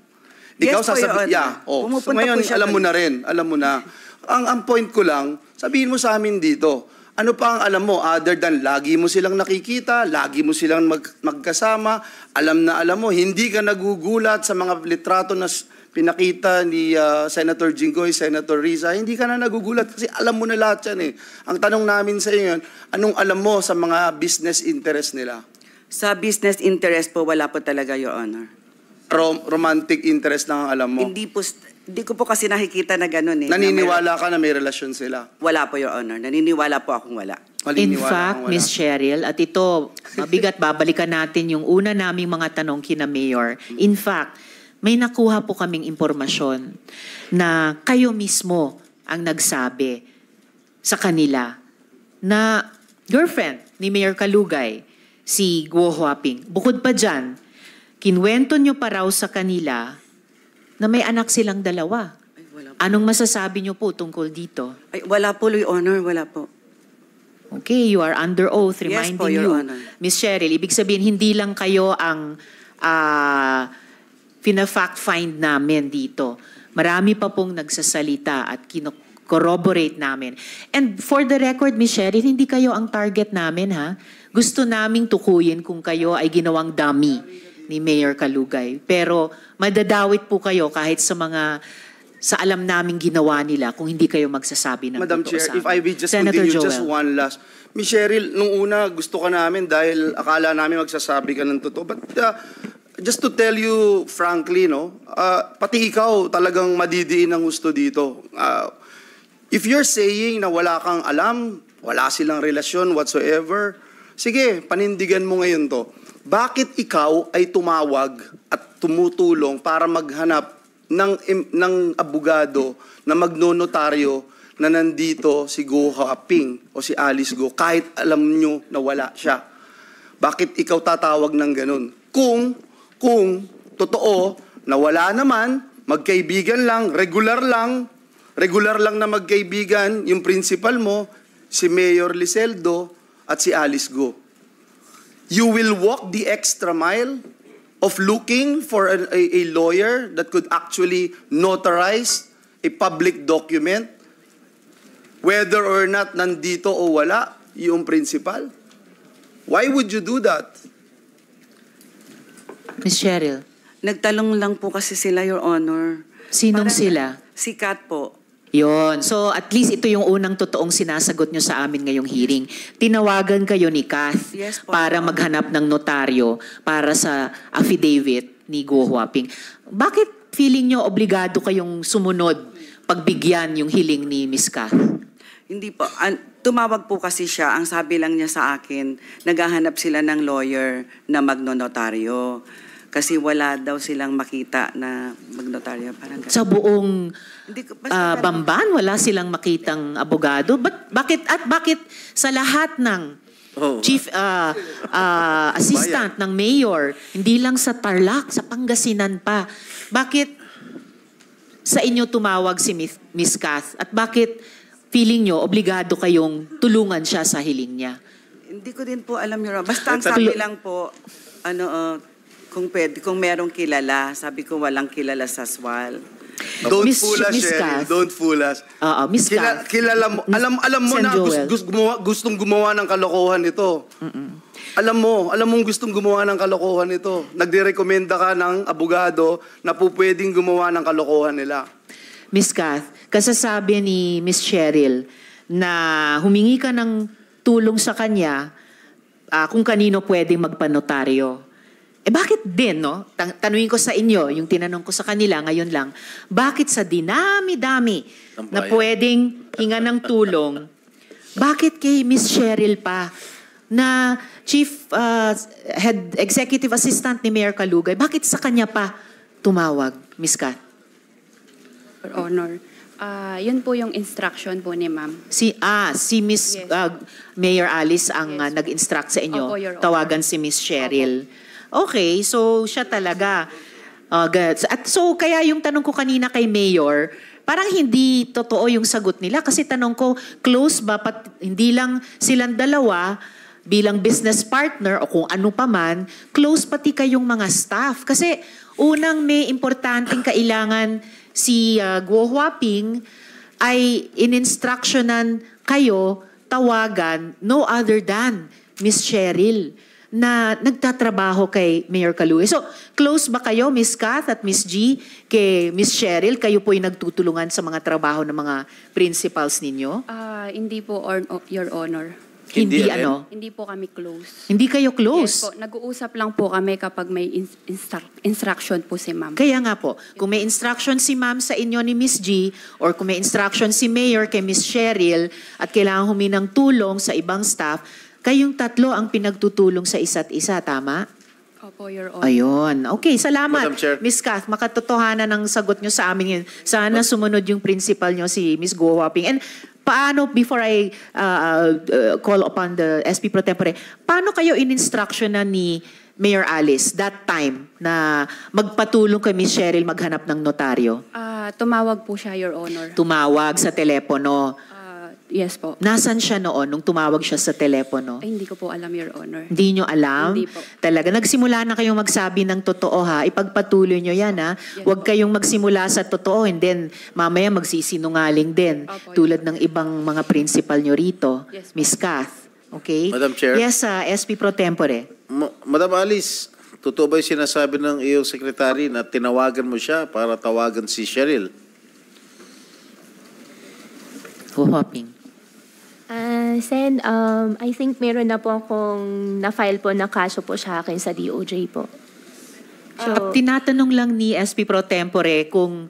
Ikaw Yes po, Your Honor. So Pumupunta ngayon, po siya alam mo doon. na rin. Alam mo na. Ang point ko lang, sabihin mo sa amin dito, ano pa ang alam mo other than lagi mo silang nakikita, lagi mo silang magkasama, alam mo, hindi ka nagugulat sa mga litrato na pinakita ni Senator Jinggoy, Senator Riza, hindi ka na nagugulat kasi alam mo na lahat yan eh. Ang tanong namin sa iyo, anong alam mo sa mga business interest nila? Sa business interest po, wala po talaga, Your Honor. Romantic interest lang ang alam mo? Hindi ko po kasi nakikita na gano'n eh. Naniniwala ka na may relasyon sila? Wala po, Your Honor. Naniniwala po akong wala. In Maniniwala fact, kang wala. Ms. Cheryl, at ito, mabigat, babalikan natin yung una naming mga tanong kina Mayor. In fact, may nakuha po kaming impormasyon na kayo mismo ang nagsabi sa kanila na girlfriend ni Mayor Kalugay, si Guo Huaping. Bukod pa dyan, kinwento nyo pa raw sa kanila na may anak silang dalawa. Ay, wala po. Anong masasabi nyo po tungkol dito? Ay, wala po, Your Honor. Wala po. Okay, you are under oath, Yes reminding po, Your you. Honor. Ms. Cheryl, ibig sabihin, hindi lang kayo ang pina-fact find namin dito. Marami pa pong nagsasalita at corroborate namin. And for the record, Ms. Cheryl, hindi kayo ang target namin, ha? Gusto naming tukuyin kung kayo ay ginawang dummy ni Mayor Kalugay. Pero madadawit po kayo kahit sa alam naming ginawa nila kung hindi kayo magsasabi ng Madam totoo Chair, sa if I amin. may just Senator continue Joel. just one last. Miss Cheryl, nung una gusto ka namin dahil akala namin magsasabi ka ng totoo. But just to tell you frankly, pati ikaw talagang madidiin ang gusto dito. If you're saying na wala kang alam, wala silang relasyon whatsoever, sige, panindigan mo ngayon to. Bakit ikaw ay tumawag at tumutulong para maghanap ng abogado na magnonotaryo na nandito si Guo Huaping o si Alice Go kahit alam nyo na wala siya? Bakit ikaw tatawag ng ganun? Kung totoo na wala naman, magkaibigan lang, regular lang na magkaibigan yung principal mo, si Mayor Liseldo at si Alice Go. You will walk the extra mile of looking for a lawyer that could actually notarize a public document, whether or not nandito o wala yung principal? Why would you do that? Ms. Cheryl, Nagtalong lang po kasi sila, Your Honor. sinong sila? Si Kat po. Yon. So at least ito yung unang totoong sinasagot nyo sa amin ngayong hearing. Tinawagan kayo ni Kath Yes po. para maghanap ng notaryo para sa affidavit ni Guo Huaping. Bakit feeling nyo obligado kayong sumunod pagbigyan yung hiling ni Ms. Kath? Hindi po. Tumawag po kasi siya. Ang sabi lang niya sa akin, naghahanap sila ng lawyer na magnonotaryo. Kasi wala daw silang makita na magnotaryo. Parang ganun. Sa buong Hindi ko, basta Bamban, wala silang makitang abogado? Bakit sa lahat ng chief assistant ng mayor, hindi lang sa Tarlac, sa Pangasinan pa, bakit sa inyo tumawag si Ms. Kath? At bakit feeling nyo obligado kayong tulungan siya sa hiling niya? Hindi ko din po alam, Your Honor. Basta ang sabi lang po, kung pwede, kung merong kilala, sabi ko walang kilala sa SWAL. Don't Miss- fool us, Miss Cheryl. Kath. Don't fool us. Oo, Ms. Kath. Kilala mo, alam mo Sen na Joel. gustong gumawa ng kalokohan ito. Alam mong gustong gumawa ng kalokohan ito. Nagdirekomenda ka ng abogado na po pwedeng gumawa ng kalokohan nila. Ms. Kath, kasasabi ni Ms. Cheryl na humingi ka ng tulong sa kanya kung kanino pwedeng magpanotaryo. Bakit din, no? Tanungin ko sa inyo, yung tinanong ko sa kanila ngayon lang, bakit sa dinami-dami na pwedeng hinga ng tulong, bakit kay Ms. Cheryl pa na Chief Head Executive Assistant ni Mayor Kalugay, bakit sa kanya pa tumawag, Ms. Kath? Your Honor. Yun po yung instruction po ni ma'am. Si Miss Yes. Mayor Alice ang Yes. nag-instruct sa inyo. Opo, Your Honor. Tawagan si Miss Cheryl. Okay, so siya talaga. At so kaya yung tanong ko kanina kay Mayor, parang hindi totoo yung sagot nila kasi tanong ko, close ba hindi lang silang dalawa bilang business partner o kung ano pa man, close pati kayong mga staff. Kasi unang may importanteng kailangan si Guo Huaping ay in-instructionan kayo tawagan no other than Miss Cheryl na nagtatrabaho kay Mayor Kalugay. So, close ba kayo, Miss Kath at Miss G, kay Miss Cheryl? Kayo po ay nagtutulungan sa mga trabaho ng mga principals ninyo? Hindi po, Your Honor. Hindi Hindi, ano? Hindi po kami close. Hindi kayo Yes close? po, nag-uusap lang po kami kapag may instruction po si ma'am. Kaya nga po, kung may instruction si ma'am sa inyo ni Miss G or kung may instruction si Mayor kay Miss Cheryl at kailangan huminang tulong sa ibang staff, kayong tatlo ang pinagtutulong sa isa't isa, tama? Opo, Your Honor. Ayun. Okay, salamat. Madam Chair. Miss Kath, makatotohanan ng sagot nyo sa amin yun. Sana sumunod yung principal nyo, si Miss Guo Huaping. And paano, before I call upon the SP Pro Tempore, paano kayo in-instructionan ni Mayor Alice that time na magpatulong kay Miss Cheryl maghanap ng notaryo? Tumawag po siya, Your Honor. Tumawag sa telepono. Yes po. Nasan siya noon nung tumawag siya sa telepono? Ay, hindi ko po alam, Your Honor. Hindi nyo alam? Hindi po. Talaga, nagsimula na kayong magsabi ng totoo ha. Ipagpatuloy nyo yan ha. Yes Huwag po. kayong magsimula sa totoo and then mamaya magsisinungaling din. Opo, Tulad ng ibang mga principal nyo rito. Yes po. Miss Kath. Okay? Madam Chair. Yes, SP Pro Tempore. Madam Alice, totoo ba yung sinasabi ng iyong sekretary na tinawagan mo siya para tawagan si Cheryl? Huhoping. Sen, I think meron na po akong na-file po na kaso po sa akin sa DOJ po. So, Tinatanong lang ni SP Pro Tempore kung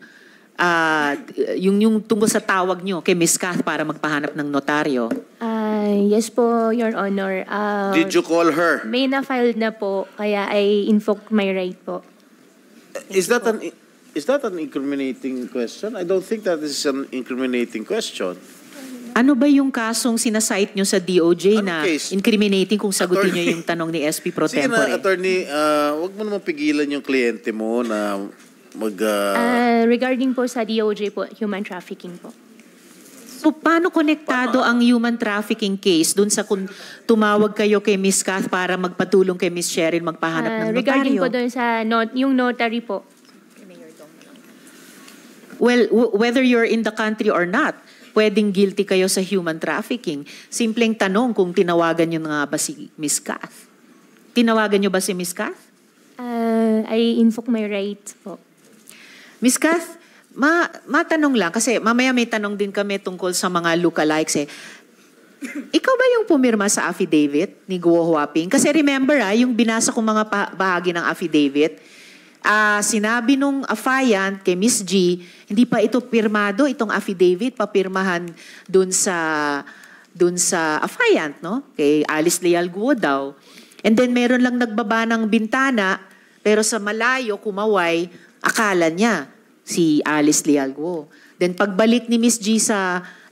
yung tungkol sa tawag nyo kay Miss Kath para magpahanap ng notaryo. yes po, Your Honor. Did you call her? May na-file na po, kaya I invoke my right po. Is that an incriminating question? I don't think that is an incriminating question. Ano ba yung kasong sinasite nyo sa DOJ Anong na case? incriminating kung sagutin Attorney. nyo yung tanong ni SP Pro Sige Tempore? na, attorney, wag mo naman pigilan yung kliyente mo na Regarding po sa DOJ po, human trafficking po. So, paano konektado ang human trafficking case dun sa kung tumawag kayo kay Miss Kath para magpatulong kay Miss Cheryl magpahanap ng Regarding notaryo? po doon sa yung notary po. Well, whether you're in the country or not, pwedeng guilty kayo sa human trafficking. Simpleng tanong kung tinawagan nyo nga ba si Miss Kath. Tinawagan nyo ba si Miss Kath? I invoke my right po. Miss Kath, matanong lang, kasi mamaya may tanong din kami tungkol sa mga lookalikes eh. Ikaw ba yung pumirma sa affidavit ni Guo Huaping? Kasi remember yung binasa kong mga bahagi ng affidavit, Sinabi nung affiant kay Miss G, hindi pa ito pirmado, itong affidavit, papirmahan dun sa affiant, no? Kay Alice Leal Guo daw. And then meron lang nagbaba ng bintana, pero sa malayo, kumaway, akala niya si Alice Leal Guo. Then pagbalik ni Miss G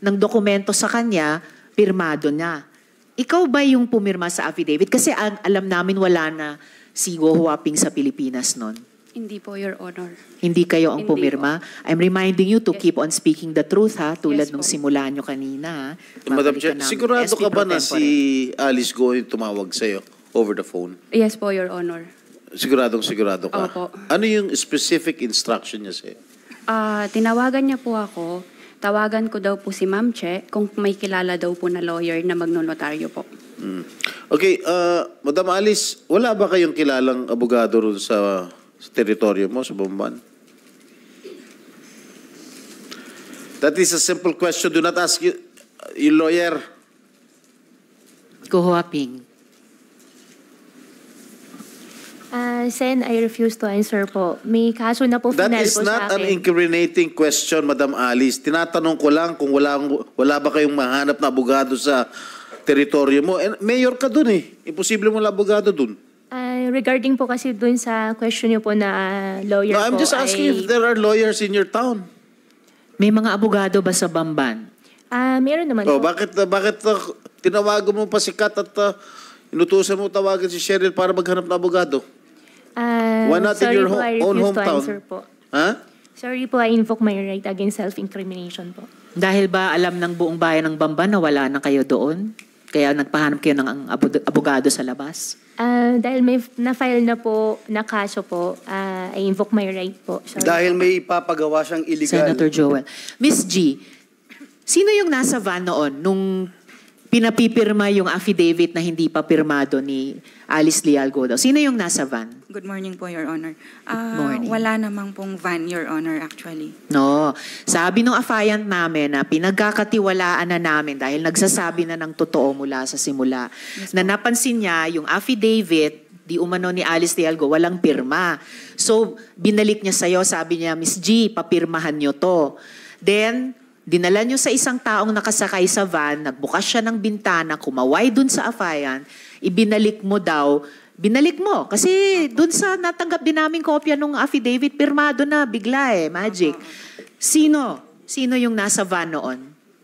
ng dokumento sa kanya, pirmado na. Ikaw ba yung pumirma sa affidavit? Kasi alam namin wala na si Guo Huaping sa Pilipinas noon. Hindi po, Your Honor. Hindi kayo ang Hindi pumirma? I'm reminding you to keep on speaking the truth, ha? Tulad Yes nung po. simulan nyo kanina. Ha? Madam Chair, Babalikan namin. sigurado SP ka ba pro na tempore. si Alice Go yung tumawag sa'yo over the phone? Yes po, Your Honor. Sigurado ka? Opo. Ano yung specific instruction niya sa'yo? Tinawagan niya po ako. Tawagan ko daw po si Ma'am Che kung may kilala daw po na lawyer na magnonotaryo po. Okay, Madam Alice, wala ba kayong kilalang abogado ron sa teritoryo mo, sa Bamban? That is a simple question. Do not ask your lawyer. Guo Huaping. Sen, I refuse to answer po. May kaso na po That final is po sa not an akin. incriminating question, Madam Alice. Tinatanong ko lang kung wala ba kayong mahanap na abogado sa teritoryo mo. And mayor ka dun eh. Imposible mo lang abogado dun. Regarding po kasi dun sa question niyo po na lawyer No, I'm po just asking if there are lawyers in your town. May mga abogado ba sa Bamban? Meron naman Oh, po. bakit tinawagan mo pa si Kat at inutusan mo tawagan si Cheryl para maghanap ng abogado? Why not in sorry your po, I own refuse to hometown? answer po. Ha? Sorry po, I invoke my right against self-incrimination po. Dahil ba alam ng buong bayan ng Bamban na wala na kayo doon? Kaya nagpahanap kayo ng abogado sa labas? Dahil may na-file na po na kaso po, I invoke my right po. Sorry Dahil po. may ipapagawa siyang illegal. Senator Joel. Miss G, sino yung nasa van noon nung pinapipirma yung affidavit na hindi pa pirmado ni Alice Leal Guo daw? Sino yung nasa van? Good morning po, Your Honor. morning. Wala namang pong van, Your Honor, actually. No. Sabi nung affiant namin na pinagkakatiwalaan na namin dahil nagsasabi na ng totoo mula sa simula, na napansin niya yung affidavit di umano ni Alice Leal Guo, walang pirma. So, binalik niya sa'yo, sabi niya, Miss G, papirmahan niyo to. Then, dinala niyo sa isang taong nakasakay sa van, nagbukas siya ng bintana, kumaway dun sa affiant, ibinalik mo daw, binalik mo. Kasi dun sa natanggap din namin kopya nung affidavit, pirmado na, bigla magic. Sino yung nasa van noon?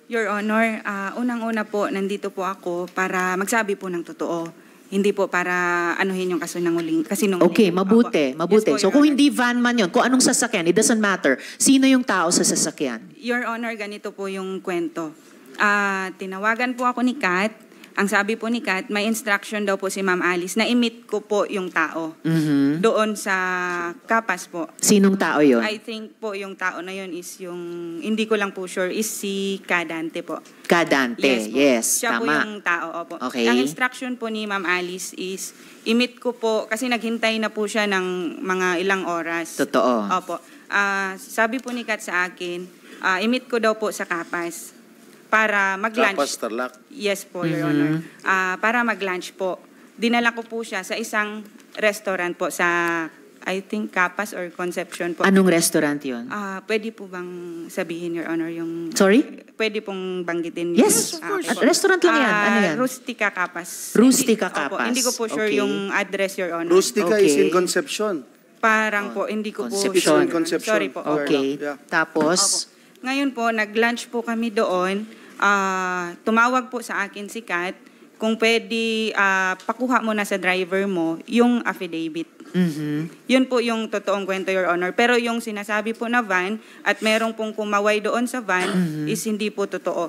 Your Honor, unang-una po, nandito po ako para magsabi po ng totoo. Hindi po para anuhin yung kasinungalingan. Okay, mabuti. Opo. Yes po, So Your kung Honor. hindi van man yun, kung anong sasakyan, it doesn't matter. Sino yung tao sa sasakyan? Your Honor, ganito po yung kwento. Tinawagan po ako ni Kat. Ang sabi po ni Kat, may instruction daw po si Ma'am Alice na i-meet ko po yung tao. Mhm. Doon sa Kapas po. Sinong tao yun? I think po yung tao na yun is yung, hindi ko lang po sure, is si Kadante po. Kadante. po. Yes, Siya po tama. yung tao, opo. Okay. Ang instruction po ni Ma'am Alice is, i-meet ko po, kasi naghintay na po siya ng mga ilang oras. Totoo. Opo. Sabi po ni Kat sa akin, i-meet ko daw po sa Kapas para mag-lunch. Kapas, Tarlac. Yes po, Your Honor. Para mag-lunch po. Dinala ko po siya sa isang restaurant po sa, I think, Kapas or Concepcion po. Anong restaurant yun? Pwede po bang sabihin, Your Honor, yung... Sorry? Pwede pong banggitin. Yes, of course. Restaurant lang yan. Ano yan? Rustica Kapas. Rustica Hindi, opo, Kapas. hindi ko po sure Okay. yung address, Your Honor. Rustica is Okay. in Concepcion. Parang po, hindi ko po Concepcion. sure. Concepcion. Sorry po. Okay. Yeah. Tapos, Ngayon po, nag-lunch po kami doon. Tumawag po sa akin si Kat kung pwede pakuha mo na sa driver mo yung affidavit. Yun po yung totoong kwento, Your Honor. Pero yung sinasabi po na van at merong pong kumaway doon sa van is hindi po totoo.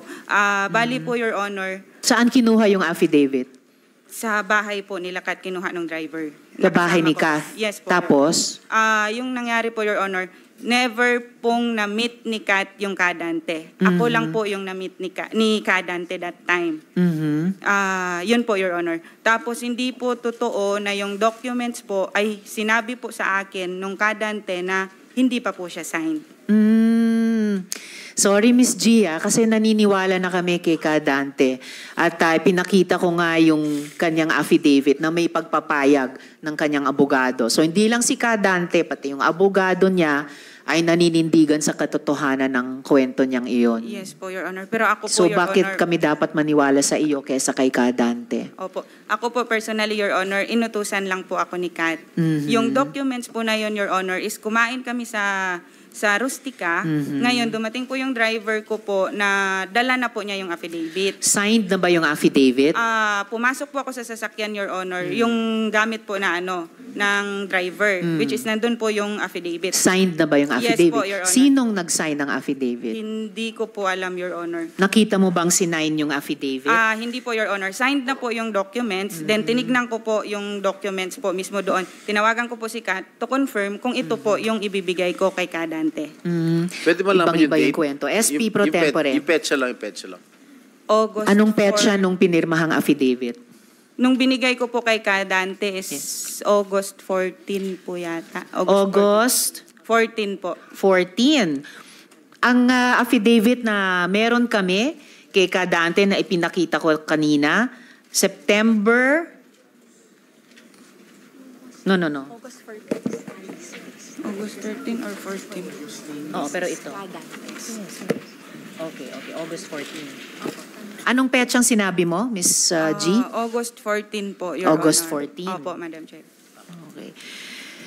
Bali po, Your Honor, saan kinuha yung affidavit? sa bahay po nila Kat kinuha ng driver. Sa bahay ni Nakasama ko. Kath? Yes po. Tapos? Yung nangyari po, Your Honor, never pong na-meet ni Kat yung Kadante. Ako lang po yung na-meet ni Kadante that time. Yun po, Your Honor. Tapos hindi po totoo na yung documents po ay sinabi po sa akin nung Kadante na hindi pa po siya signed. Sorry, Miss Gia, kasi naniniwala na kami kay Dante. At pinakita ko nga yung kanyang affidavit na may pagpapayag ng kanyang abogado. So hindi lang si Dante, pati yung abogado niya ay naninindigan sa katotohanan ng kwento niyang iyon. Yes po, Your Honor. Pero ako po, So Your bakit Honor, kami dapat maniwala sa iyo kaysa kay Dante? Opo. Ako po personally, Your Honor, inutusan lang po ako ni Kat. Mhm. Yung documents po na yun, Your Honor, is kumain kami sa Rustica. Ngayon, dumating po yung driver ko po na dala na po niya yung affidavit. Signed na ba yung affidavit? Pumasok po ako sa sasakyan, Your Honor, yung gamit po na ng driver, which is nandun po yung affidavit. Signed na ba yung Yes affidavit? po, Your Honor. Sinong nag-sign ng affidavit? Hindi ko po alam, Your Honor. Nakita mo bang sinign yung affidavit? Hindi po, Your Honor. Signed na po yung documents. Then tinignan ko po yung documents po mismo doon. Tinawagan ko po si Kat to confirm kung ito po yung ibibigay ko kay Dante. Pwede mo lang Ibang-iba yung kwento. SP pro tempore. Yung petsa lang. August Anong 4. petsa nung pinirmahang affidavit? Nung binigay ko po kay Dante is August 14 po yata. August 14 po. 14. Ang affidavit na meron kami kay Dante na ipinakita ko kanina, September... No. August 13 or 14? Oo, pero ito. Okay. August 14. Anong petsang sinabi mo, Miss G? August 14 po, Your August Honor. 14. Opo, Madam Chair. Okay.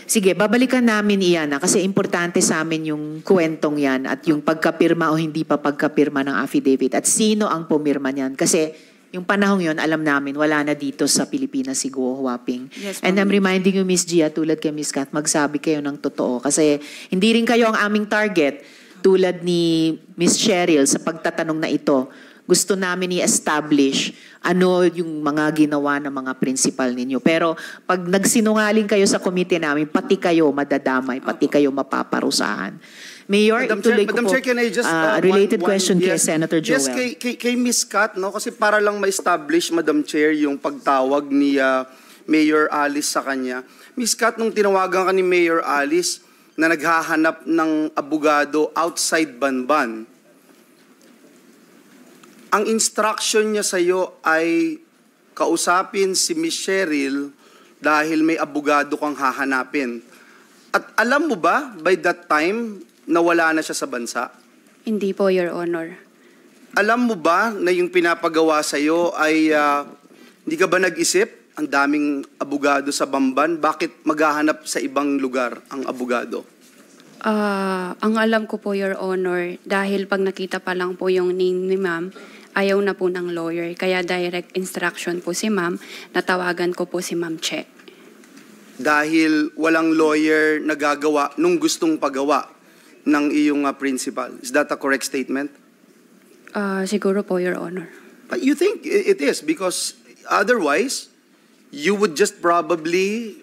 Sige, babalikan namin iyan kasi importante sa amin yung kwentong yan at yung pagkapirma o hindi pa pagkapirma ng affidavit at sino ang pumirma niyan. Kasi yung panahong yon alam namin, wala na dito sa Pilipinas si Guo Huaping. Yes, And ma'am. I'm reminding you, Miss Gia, tulad kay Miss Kat, magsabi kayo ng totoo. Kasi hindi rin kayo ang aming target tulad ni Miss Cheryl sa pagtatanong na ito. Gusto namin i-establish ano yung mga ginawa ng mga principal ninyo. Pero pag nagsinungaling kayo sa komite namin, pati kayo madadamay, pati kayo mapaparusahan. Mayor, ituloy ko Madam po. Chair, can I just... related question kay Senator Joel. Yes, kay Ms. Kat, no? Kasi para lang ma-establish, Madam Chair, yung pagtawag ni Mayor Alice sa kanya. Ms. Kat, nung tinawagan ka ni Mayor Alice na naghahanap ng abogado outside Banban, ang instruction niya sa iyo ay kausapin si Ms. Cheryl dahil may abogado kang hahanapin. At alam mo ba, by that time, nawala na siya sa bansa? Hindi po, Your Honor. Alam mo ba na yung pinapagawa sa iyo ay hindi ka ba nag-isip? Ang daming abogado sa Bamban, bakit maghahanap sa ibang lugar ang abogado? Ang alam ko po, Your Honor, dahil pag nakita pa lang po yung name ni ma'am, ayaw na po ng lawyer. Kaya direct instruction po si ma'am, natawagan ko po si Ma'am Che. Dahil walang lawyer na gagawa nung gustong pagawa ng iyong principal. Is that a correct statement? Siguro po, Your Honor. But you think it is because otherwise, you would just probably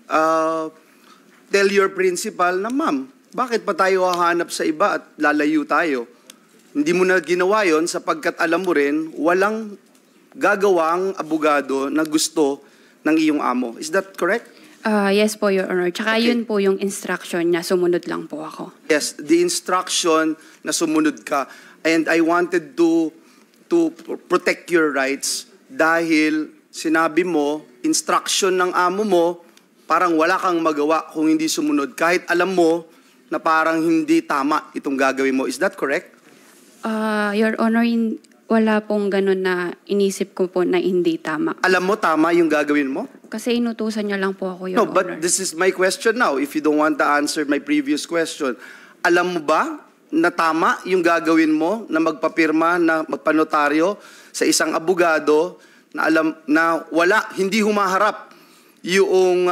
tell your principal na, ma'am, bakit pa tayo hahanap sa iba at lalayo tayo? Hindi mo na ginawa yon sapagkat alam mo rin, walang gagawang abogado na gusto ng iyong amo. Is that correct? Yes po, Your Honor. Tsaka Okay. yun po yung instruction niya, sumunod lang po ako. Yes, the instruction na sumunod ka. And I wanted to protect your rights dahil sinabi mo, instruction ng amo mo, parang wala kang magawa kung hindi sumunod. Kahit alam mo na parang hindi tama itong gagawin mo. Is that correct? Your Honor, wala pong ganun na inisip ko po na hindi tama. Alam mo tama yung gagawin mo? Kasi inutusan niya lang po ako, Your No, Honor. but this is my question now. If you don't want to answer my previous question, alam mo ba na tama yung gagawin mo na magpapirma, na magpanotaryo sa isang abogado na alam na hindi humaharap yung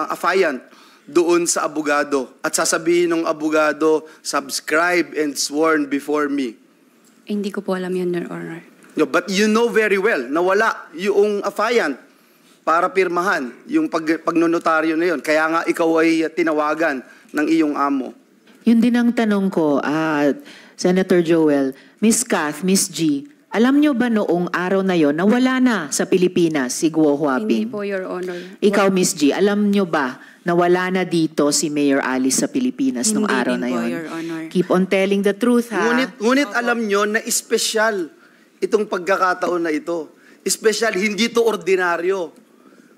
affiant doon sa abogado at sasabihin ng abogado, subscribe and sworn before me? Hindi ko po alam yun, Your Honor. No, but you know very well na wala yung affiant para pirmahan yung pagnonotaryo na yun. Kaya nga ikaw ay tinawagan ng iyong amo. Yun din ang tanong ko, Senator Joel, Miss Kath, Miss G, alam nyo ba noong araw na yon na wala na sa Pilipinas si Guo Hindi Huaping? po, Your Honor. Ikaw, Miss G, alam nyo ba na wala na dito si Mayor Alice sa Pilipinas nung Hindi araw din na po, yon. Your Honor. Keep on telling the truth, ha? Ngunit alam nyo na espesyal itong pagkakataon na ito. Espesyal, hindi to ordinaryo.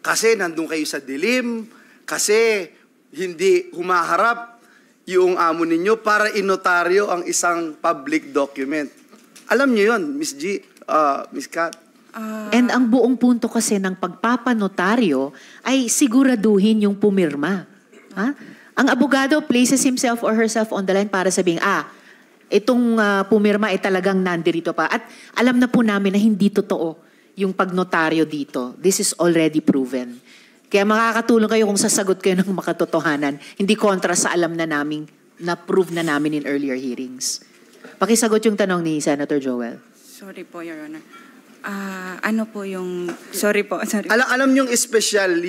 Kasi nandun kayo sa dilim, kasi hindi humaharap yung amo ninyo para inotaryo ang isang public document. Alam nyo yun, Miss G, Miss Kat. And ang buong punto kasi ng pagpapanotaryo ay siguraduhin yung pumirma. Ha? Ang abogado places himself or herself on the line para sabihin, itong pumirma ay talagang nandirito pa. At alam na po namin na hindi totoo yung pagnotaryo dito. This is already proven. Kaya makakatulong kayo kung sasagot kayo ng makatotohanan. Hindi kontra sa alam na namin, na-prove na namin in earlier hearings. Pakisagot yung tanong ni Senator Joel. Sorry po, Your Honor. Ano po yung... Sorry po, sorry. Alam nyo yung espesyal,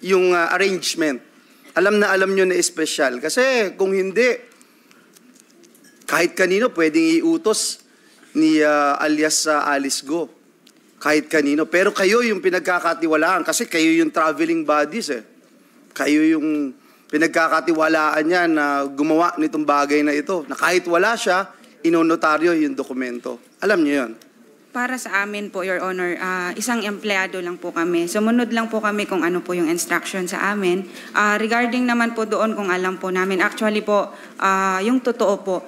yung arrangement. Alam nyo na espesyal. Kasi kung hindi, kahit kanino pwedeng iutos ni alias Alice Go. Kahit kanino. Pero kayo yung pinagkakatiwalaan kasi kayo yung traveling bodies eh. Kayo yung pinagkakatiwalaan niya na gumawa nitong bagay na ito. Na kahit wala siya, inonotaryo yung dokumento. Alam niyo yun. Para sa amin po, Your Honor, isang empleyado lang po kami. Sumunod lang po kami kung ano po yung instruction sa amin. Regarding naman po doon kung alam po namin, actually po, yung totoo po,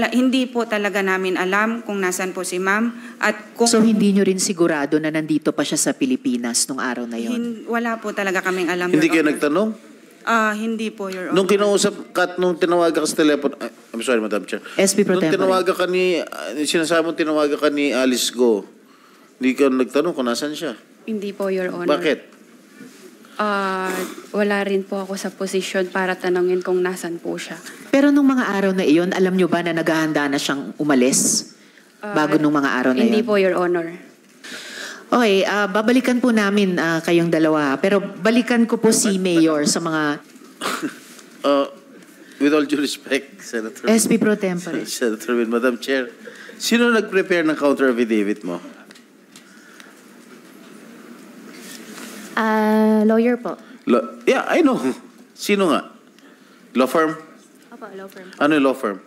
hindi po talaga namin alam kung nasan po si ma'am. At kung So hindi nyo rin sigurado na nandito pa siya sa Pilipinas nung araw na yon? wala po talaga kaming alam. Hindi Your kayo Honor. nagtanong? Hindi po, Your Honor. Nung kinausap ka, nung tinawagan ka sa telepono, I'm sorry, Madam Chair. SP Pro Nung Tempore. tinawagan ka sinasabi mo tinawagan ka ni Alice Go, hindi ka nagtanong kung nasan siya. Hindi po, Your Honor. Bakit? Wala rin po ako sa posisyon para tanungin kung nasan po siya. Pero nung mga araw na iyon, alam nyo ba na naghahanda na siyang umalis? Bago nung mga araw na Hindi iyon? po, Your Honor. Okay, babalikan po namin kayong dalawa. Pero balikan ko po si Mayor sa mga With all due respect, Senator. SP Pro Tempore. Senator Win, Madam Chair, sino nag-prepare ng counter affidavit mo? Lawyer po. Yeah, I know. Sino nga? Law firm? Opo, law firm. Ano yung law firm?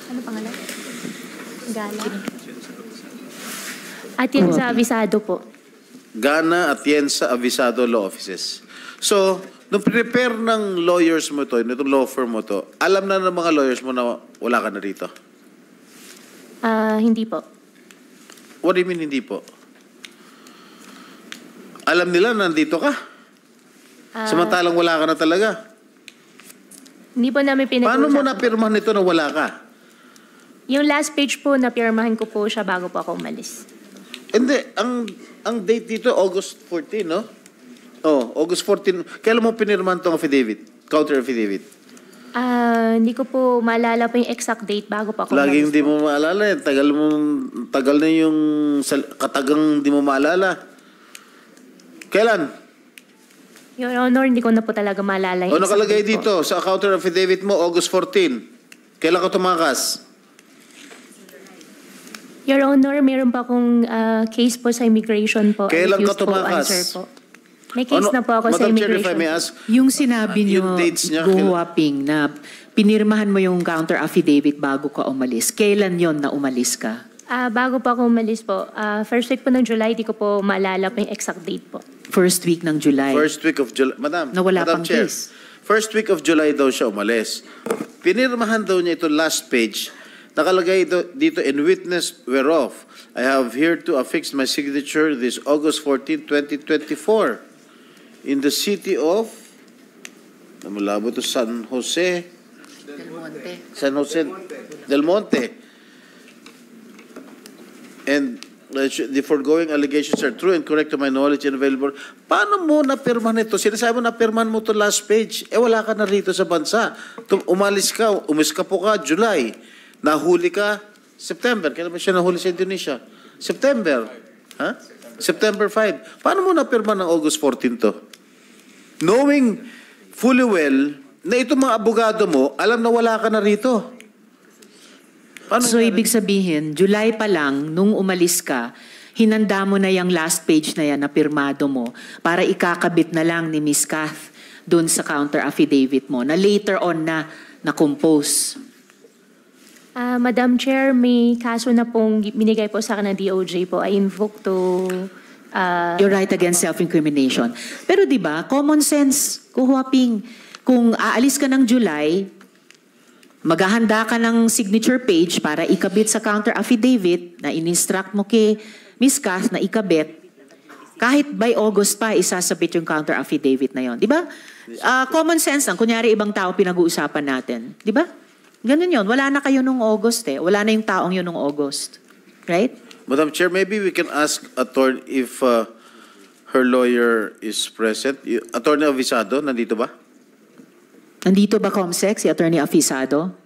Ano pangalan? Gala. At yun sa abisado po. Gana Atienza Avisado Law Offices. So, nung prepare ng lawyers mo to, itong law firm mo to, alam na ng mga lawyers mo na wala ka na rito? Hindi po. What do you mean hindi po? Alam nila na nandito ka? Samantalang wala ka na talaga? Hindi po namin pinag-uusap. Paano mo napirmahan nito na wala ka? Yung last page po, napirmahan ko po siya bago po ako umalis. Hindi, ang date dito, August 14, no? Oh, August 14. Kailan mo pinirmahan tong affidavit? Counter affidavit? Hindi ko po maalala po yung exact date bago po ako Laging umalis hindi po. mo maalala eh. Tagal na yung katagang hindi mo maalala. Kailan? Your Honor, hindi ko na po talaga maalala yung O nakalagay exact date po. dito sa counter affidavit mo, August 14. Kailan ka tumakas? Your Honor, meron pa akong case po sa immigration po. Kailan ka Refused po tumakas? answer po. May case na po ako sa Madam Chair, if I immigration. may ask, Yung sinabi yung nyo, dates niya, Guwaping, na pinirmahan mo yung counter affidavit bago ka umalis. Kailan yon na umalis ka? Bago po ako umalis po, first week po ng July, di ko po maalala po yung exact date po. First week ng July. first week of July. Madam, Na wala Madam pang Chair, case. first week of July daw siya umalis. Pinirmahan daw niya ito last page. Nakalagay dito, in witness whereof, I have here to affix my signature this August 14, 2024 in the city of, namulabo to San Jose Del Monte. And the foregoing allegations are true and correct to my knowledge and available. Paano mo napirmahan ito? Sinasabi mo napirmahan mo to last page. Wala ka na rito sa bansa. Umalis ka po ka, July. Nahuli ka, September. Kailan ba siya nahuli sa Indonesia? September. Ha? September 5. Paano mo napirmahan ng August 14 to? Knowing fully well na itong mga abogado mo, alam na wala ka na rito. So ibig sabihin, July pa lang, nung umalis ka, hinanda mo na yung last page na yan na pirmado mo para ikakabit na lang ni Ms. Kath dun sa counter affidavit mo na later on na compose? Madam Chair, may kaso na pong binigay po sa akin ng DOJ po. I invoke to... You're right against self-incrimination. Pero di ba, common sense, kuhuaping, kung aalis ka ng July, maghahanda ka ng signature page para ikabit sa counter affidavit na in-instruct mo kay Ms. Kath na ikabit, kahit by August pa, isasabit yung counter affidavit na yon, di ba? Common sense lang, kunyari ibang tao pinag-uusapan natin, di ba? Ganun yun, wala na kayo nung August eh, wala na yung taong yun nung August, right? Madam Chair, maybe we can ask attorney if her lawyer is present. Attorney Avisado, nandito ba? Nandito ba, Comsec, si Attorney Avisado?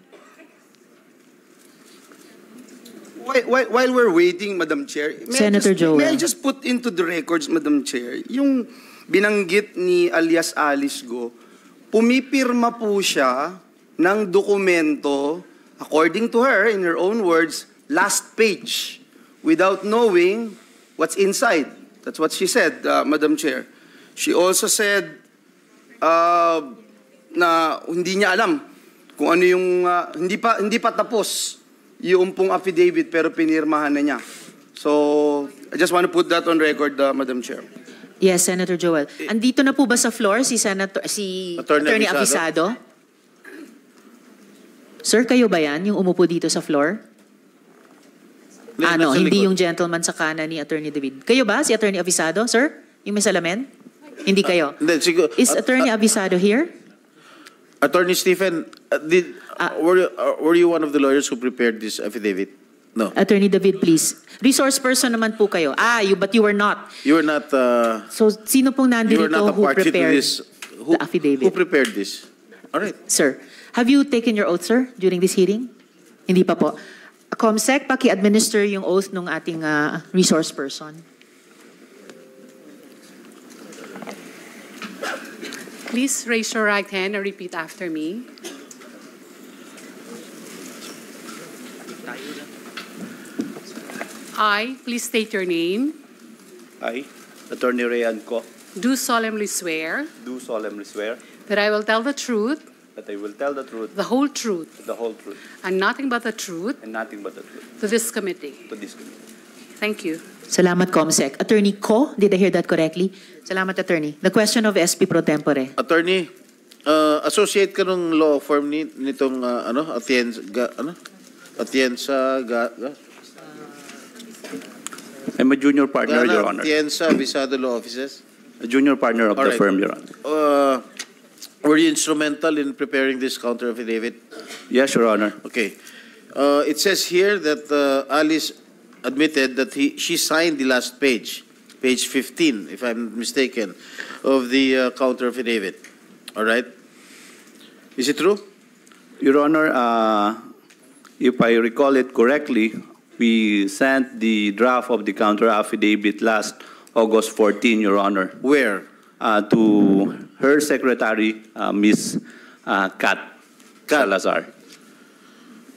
While we're waiting, Madam Chair, Senator Joel. May I just put into the records, Madam Chair, yung binanggit ni alias Alice Go, pumipirma po siya ng dokumento, according to her, in her own words, last page, without knowing what's inside. That's what she said, Madam Chair. She also said na hindi niya alam kung ano yung, hindi pa tapos yung pong affidavit pero pinirmahan na niya. So, I just want to put that on record, Madam Chair. Yes, Senator Joel. Andito na po ba sa floor si Attorney Avisado? Sir, kayo ba yan, yung umupo dito sa floor? Hindi yung gentleman sa kanan ni Attorney David. Kayo ba, si Attorney Avisado, sir? Yung may salamin? Hindi kayo. Is Attorney Avisado here? Attorney Stephen, were you one of the lawyers who prepared this affidavit? No. Attorney David, please. Resource person naman po kayo. But you were not. You were not... So, sino pong nandito who prepared the affidavit? Who prepared this? All right. Sir, have you taken your oath, sir, during this hearing? Hindi pa po. Comsec, paki-administer yung oath ng ating resource person. Please raise your right hand and repeat after me. I, please state your name, I, Attorney Rayan Ko, do solemnly swear do solemnly swear that I will tell the truth, that I will tell the truth, the whole truth, and nothing but the truth and nothing but the truth to this committee. to this committee. Thank you. Salamat, Comsec. Attorney Ko, did I hear that correctly? Salamat, Attorney. The question of SP Pro Tempore. Attorney, associate ka ng law firm nitong Atienza, I'm a junior partner, Your Honor. Atienza Avisado Law Offices. A junior partner of All the right. firm, Your Honor. Were you instrumental in preparing this counter affidavit? Yes, Your Honor. Okay. It says here that Alice admitted that she signed the last page 15, if I'm mistaken, of the counter affidavit. All right? Is it true? Your Honor, if I recall it correctly, we sent the draft of the counter affidavit last August 14, Your Honor. Where? To her secretary, Ms. Kat Salazar.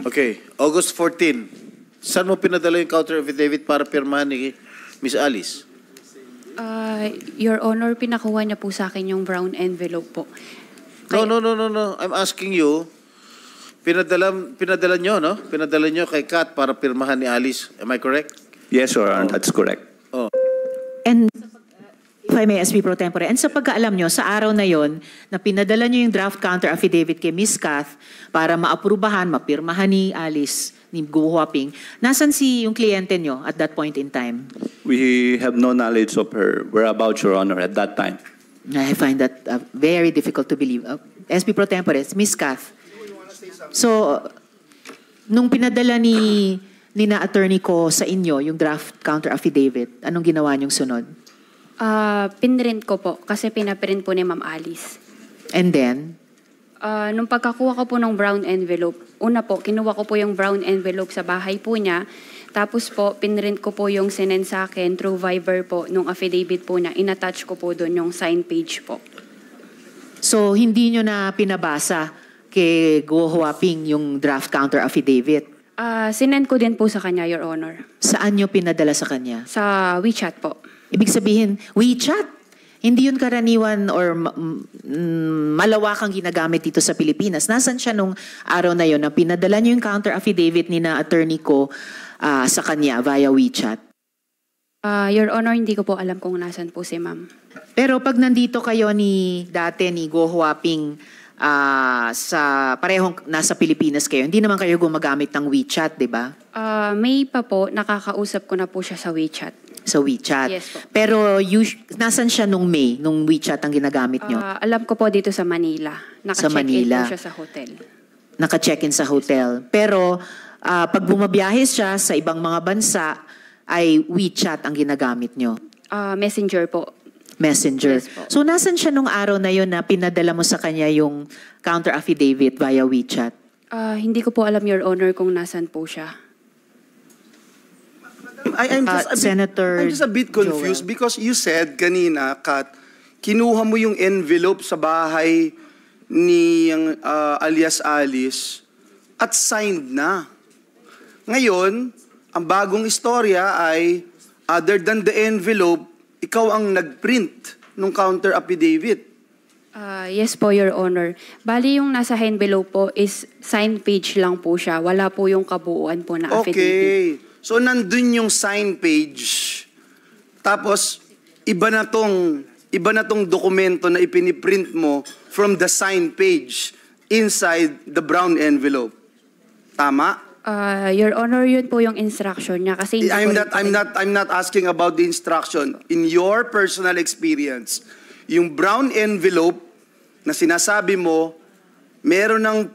Okay. August 14. Saan mo pinadala yung counter affidavit para pirmahan ni Ms. Alice? Your Honor, pinakuha niya po sa akin yung brown envelope po. No. I'm asking you, pinadala nyo, no? Pinadala nyo kay Kat para pirmahan ni Alice. Am I correct? Yes, Your Honor, that's correct. And if I may, SP Pro Tempore, and sa pagkaalam nyo, sa araw na yon na pinadala nyo yung draft counter affidavit kay Ms. Kath para maaprubahan, mapirmahan ni Alice, ni Go Huaping, nasan yung kliyente nyo at that point in time? We have no knowledge of her whereabouts, Your Honor, at that time. I find that very difficult to believe. SP Pro Tempore, Ms. Kath. So, nung pinadala ni na attorney ko sa inyo yung draft counter affidavit, anong ginawa niyong sunod? Pinrint ko po kasi pinaprint po ni Ma'am Alice. And then? Nung pagkakuha ko po ng brown envelope, una po, kinuha ko po yung brown envelope sa bahay po niya. Tapos po, pinrint ko po yung sinend sa akin through Viber po, nung affidavit po niya. In-attach ko po doon yung sign page po. So, hindi nyo na pinabasa kay Go Huaping yung draft counter affidavit? Sinend ko din po sa kanya, Your Honor. Saan nyo pinadala sa kanya? Sa WeChat po. Ibig sabihin, WeChat? Hindi yun karaniwan or malawakang ginagamit dito sa Pilipinas. Nasaan siya nung araw na yun na pinadala nyo yung counter affidavit ni na attorney ko sa kanya via WeChat? Your Honor, hindi ko po alam kung nasan po si ma'am. Pero pag nandito kayo ni Go Huaping sa parehong nasa Pilipinas kayo, hindi naman kayo gumagamit ng WeChat, di ba? May pa po, nakakausap ko na po siya sa WeChat. Sa WeChat. Yes po. Pero nasan siya nung May, nung WeChat ang ginagamit nyo? Alam ko po dito sa Manila. Sa Manila. Naka-check-in po siya sa hotel. Naka-check-in sa hotel. Pero pag bumabiyahe siya sa ibang mga bansa, ay WeChat ang ginagamit nyo? Messenger po. Messenger. Yes po. So nasan siya nung araw na yon na pinadala mo sa kanya yung counter affidavit via WeChat? Hindi ko po alam, Your Honor, kung nasan po siya. I'm Senator just a bit confused Joel. because you said kanina, Kat, kinuha mo yung envelope sa bahay ni alias Alice at signed na. Ngayon, ang bagong istorya ay other than the envelope, ikaw ang nag-print ng counter affidavit. Yes po, Your Honor. Bali yung nasa envelope po is sign page lang po siya. Wala po yung kabuuan po na affidavit. Okay. So, nandun yung sign page. Tapos, iba na tong dokumento na ipiniprint mo from the sign page inside the brown envelope. Tama? Your Honor, yun po yung instruction niya. Kasi I'm not asking about the instruction. In your personal experience, yung brown envelope na sinasabi mo, meron ng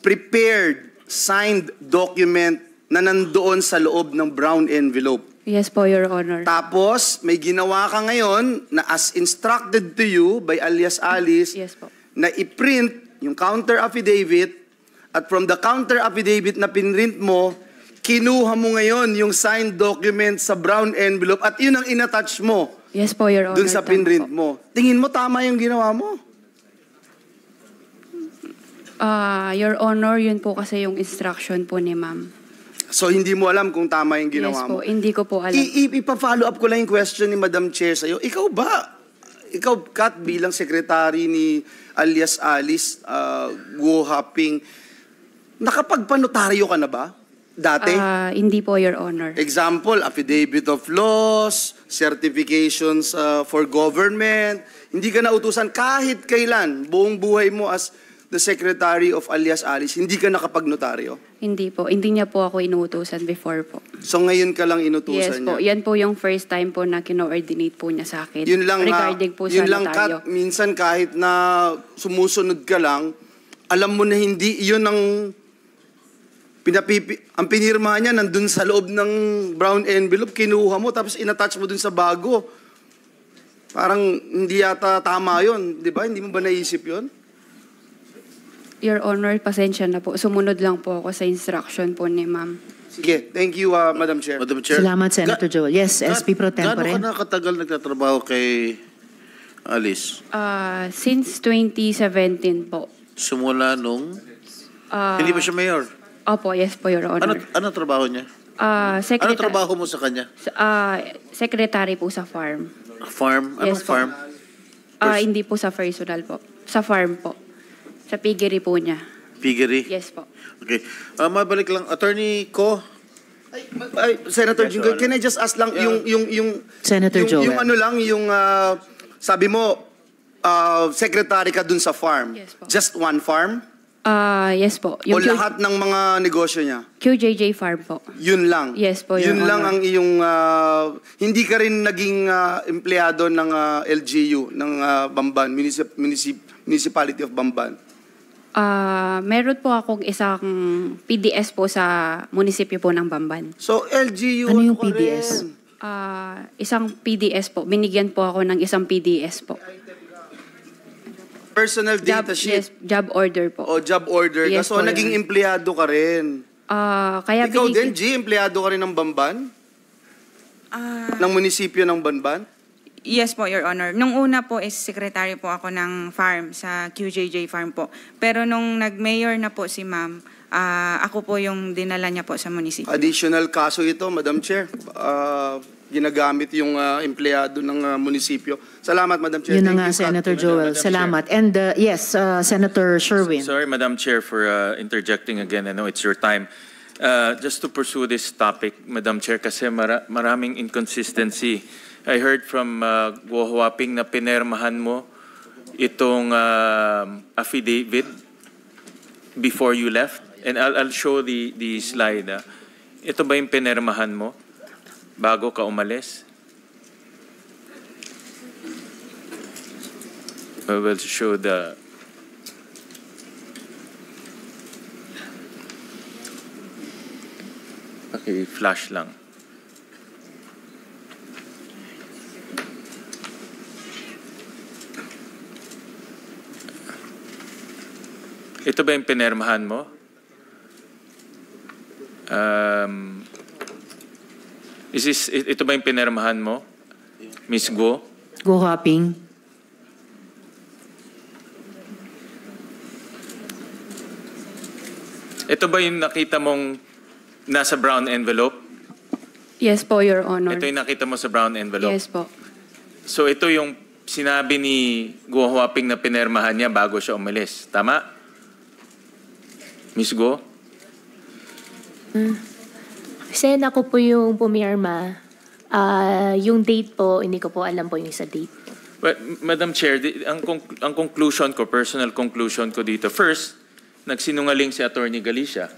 prepared, signed document na nandoon sa loob ng brown envelope. Yes po, Your Honor. Tapos, may ginawa ka ngayon na as instructed to you by alias Alice, Yes po. na i-print yung counter affidavit at from the counter affidavit na pinrint mo, kinuha mo ngayon yung signed document sa brown envelope at yun ang inattach mo Yes po, Your Honor. dun sa pinrint mo. Tingin mo tama yung ginawa mo? Your Honor, yun po kasi yung instruction po ni ma'am. So, hindi mo alam kung tama yung ginawa Yes mo? po, hindi ko po alam. Ipa-follow up ko lang yung question ni Madam Chair sa'yo. Ikaw, Kat, bilang secretary ni alias Alice Go Huaping, nakapagpanotaryo ka na ba? Dati? Hindi po, Your Honor. Example, affidavit of laws, certifications for government. Hindi ka nautusan kahit kailan, buong buhay mo as the secretary of alias Alice, hindi ka nakapagnotaryo? Hindi po. Hindi niya po ako inuutusan before po. So ngayon ka lang Yes inutusan po. niya? Yan po yung first time po na kino-ordinate po niya sa akin. Yun lang, regarding po yun sa lang, notaryo. Kat, minsan kahit na sumusunod ka lang, alam mo na hindi, yun ang ang pinirma niya nandun sa loob ng brown envelope, kinuha mo, tapos inattach mo dun sa bago. Parang hindi yata tama yun, di ba? Hindi mo ba naisip yun? Your Honor, pasensya na po. Sumunod lang po ako sa instruction po ni ma'am. Sige, thank you, Madam Chair. Madam Chair. Salamat, Senator Joel. Yes, SP Pro Tempore. Gaano ka nakatagal nagtatrabaho kay Alice? Since 2017 po. Simula nung... hindi ba siya mayor? Opo, yes po, Your Honor. Ano trabaho niya? Ano trabaho mo sa kanya? Secretary po sa farm. Farm? Anong Yes po. farm? Hindi po sa personal po. Sa farm po. Sa piggery po niya. Piggery? Yes po. Okay. Mabalik lang. Attorney Ko? Senator Jinggoy, can I just ask lang yung Senator Joel. yung ano lang, yung sabi mo, secretary ka dun sa farm. Yes po. Just one farm? Yes po. O lahat ng mga negosyo niya? QJJ farm po. Yun lang? Yes po, Your Yun lang Honor. ang iyong, hindi ka rin naging empleyado ng LGU, ng Bamban, Municipality of Bamban? Meron po akong isang PDS po sa munisipyo po ng Bamban. So, LGU, Ano yung ka PDS? rin? Isang PDS po. Binigyan po ako ng isang PDS po. Personal data sheet? Yes, job order po. O job order ka. Yes So, po, naging Your empleyado ka rin. Kaya Ikaw din, G, empleyado ka rin ng Bamban? Ng munisipyo ng Bamban? Yes po, Your Honor. Nung una po is secretary po ako ng farm sa QJJ farm po. Pero nung nag-mayor na po si ma'am, ako po yung dinala niya po sa munisipyo. Additional kaso ito, Madam Chair. Ginagamit yung empleyado ng munisipyo. Salamat, Madam Chair. Yun na Thank nga, you, Kat. Senator Joel. Salamat. And yes, Senator Sherwin. Sorry, Madam Chair, for interjecting again. I know it's your time. Just to pursue this topic, Madam Chair, kasi maraming inconsistency. I heard from Guo Huaping na pinermahan mo itong affidavit before you left. And I'll show the slide. Ito ba yung pinermahan mo bago ka umalis? I will show the... Okay, flash lang. Ito ba yung pinermahan mo? Ito ba yung pinermahan mo, Miss Guo? Guo Huaping. Ito ba yung nakita mong nasa brown envelope? Yes po, Your Honor. Ito yung nakita mo sa brown envelope? Yes po. So ito yung sinabi ni Guo Huaping na pinermahan niya bago siya umalis. Tama? Miss Guo? Sen, ako po yung pumirma. Yung date po, hindi ko po alam po yung sa date. Well, Madam Chair, ang conclusion ko, personal conclusion ko dito, first, nagsinungaling si Attorney Galicia.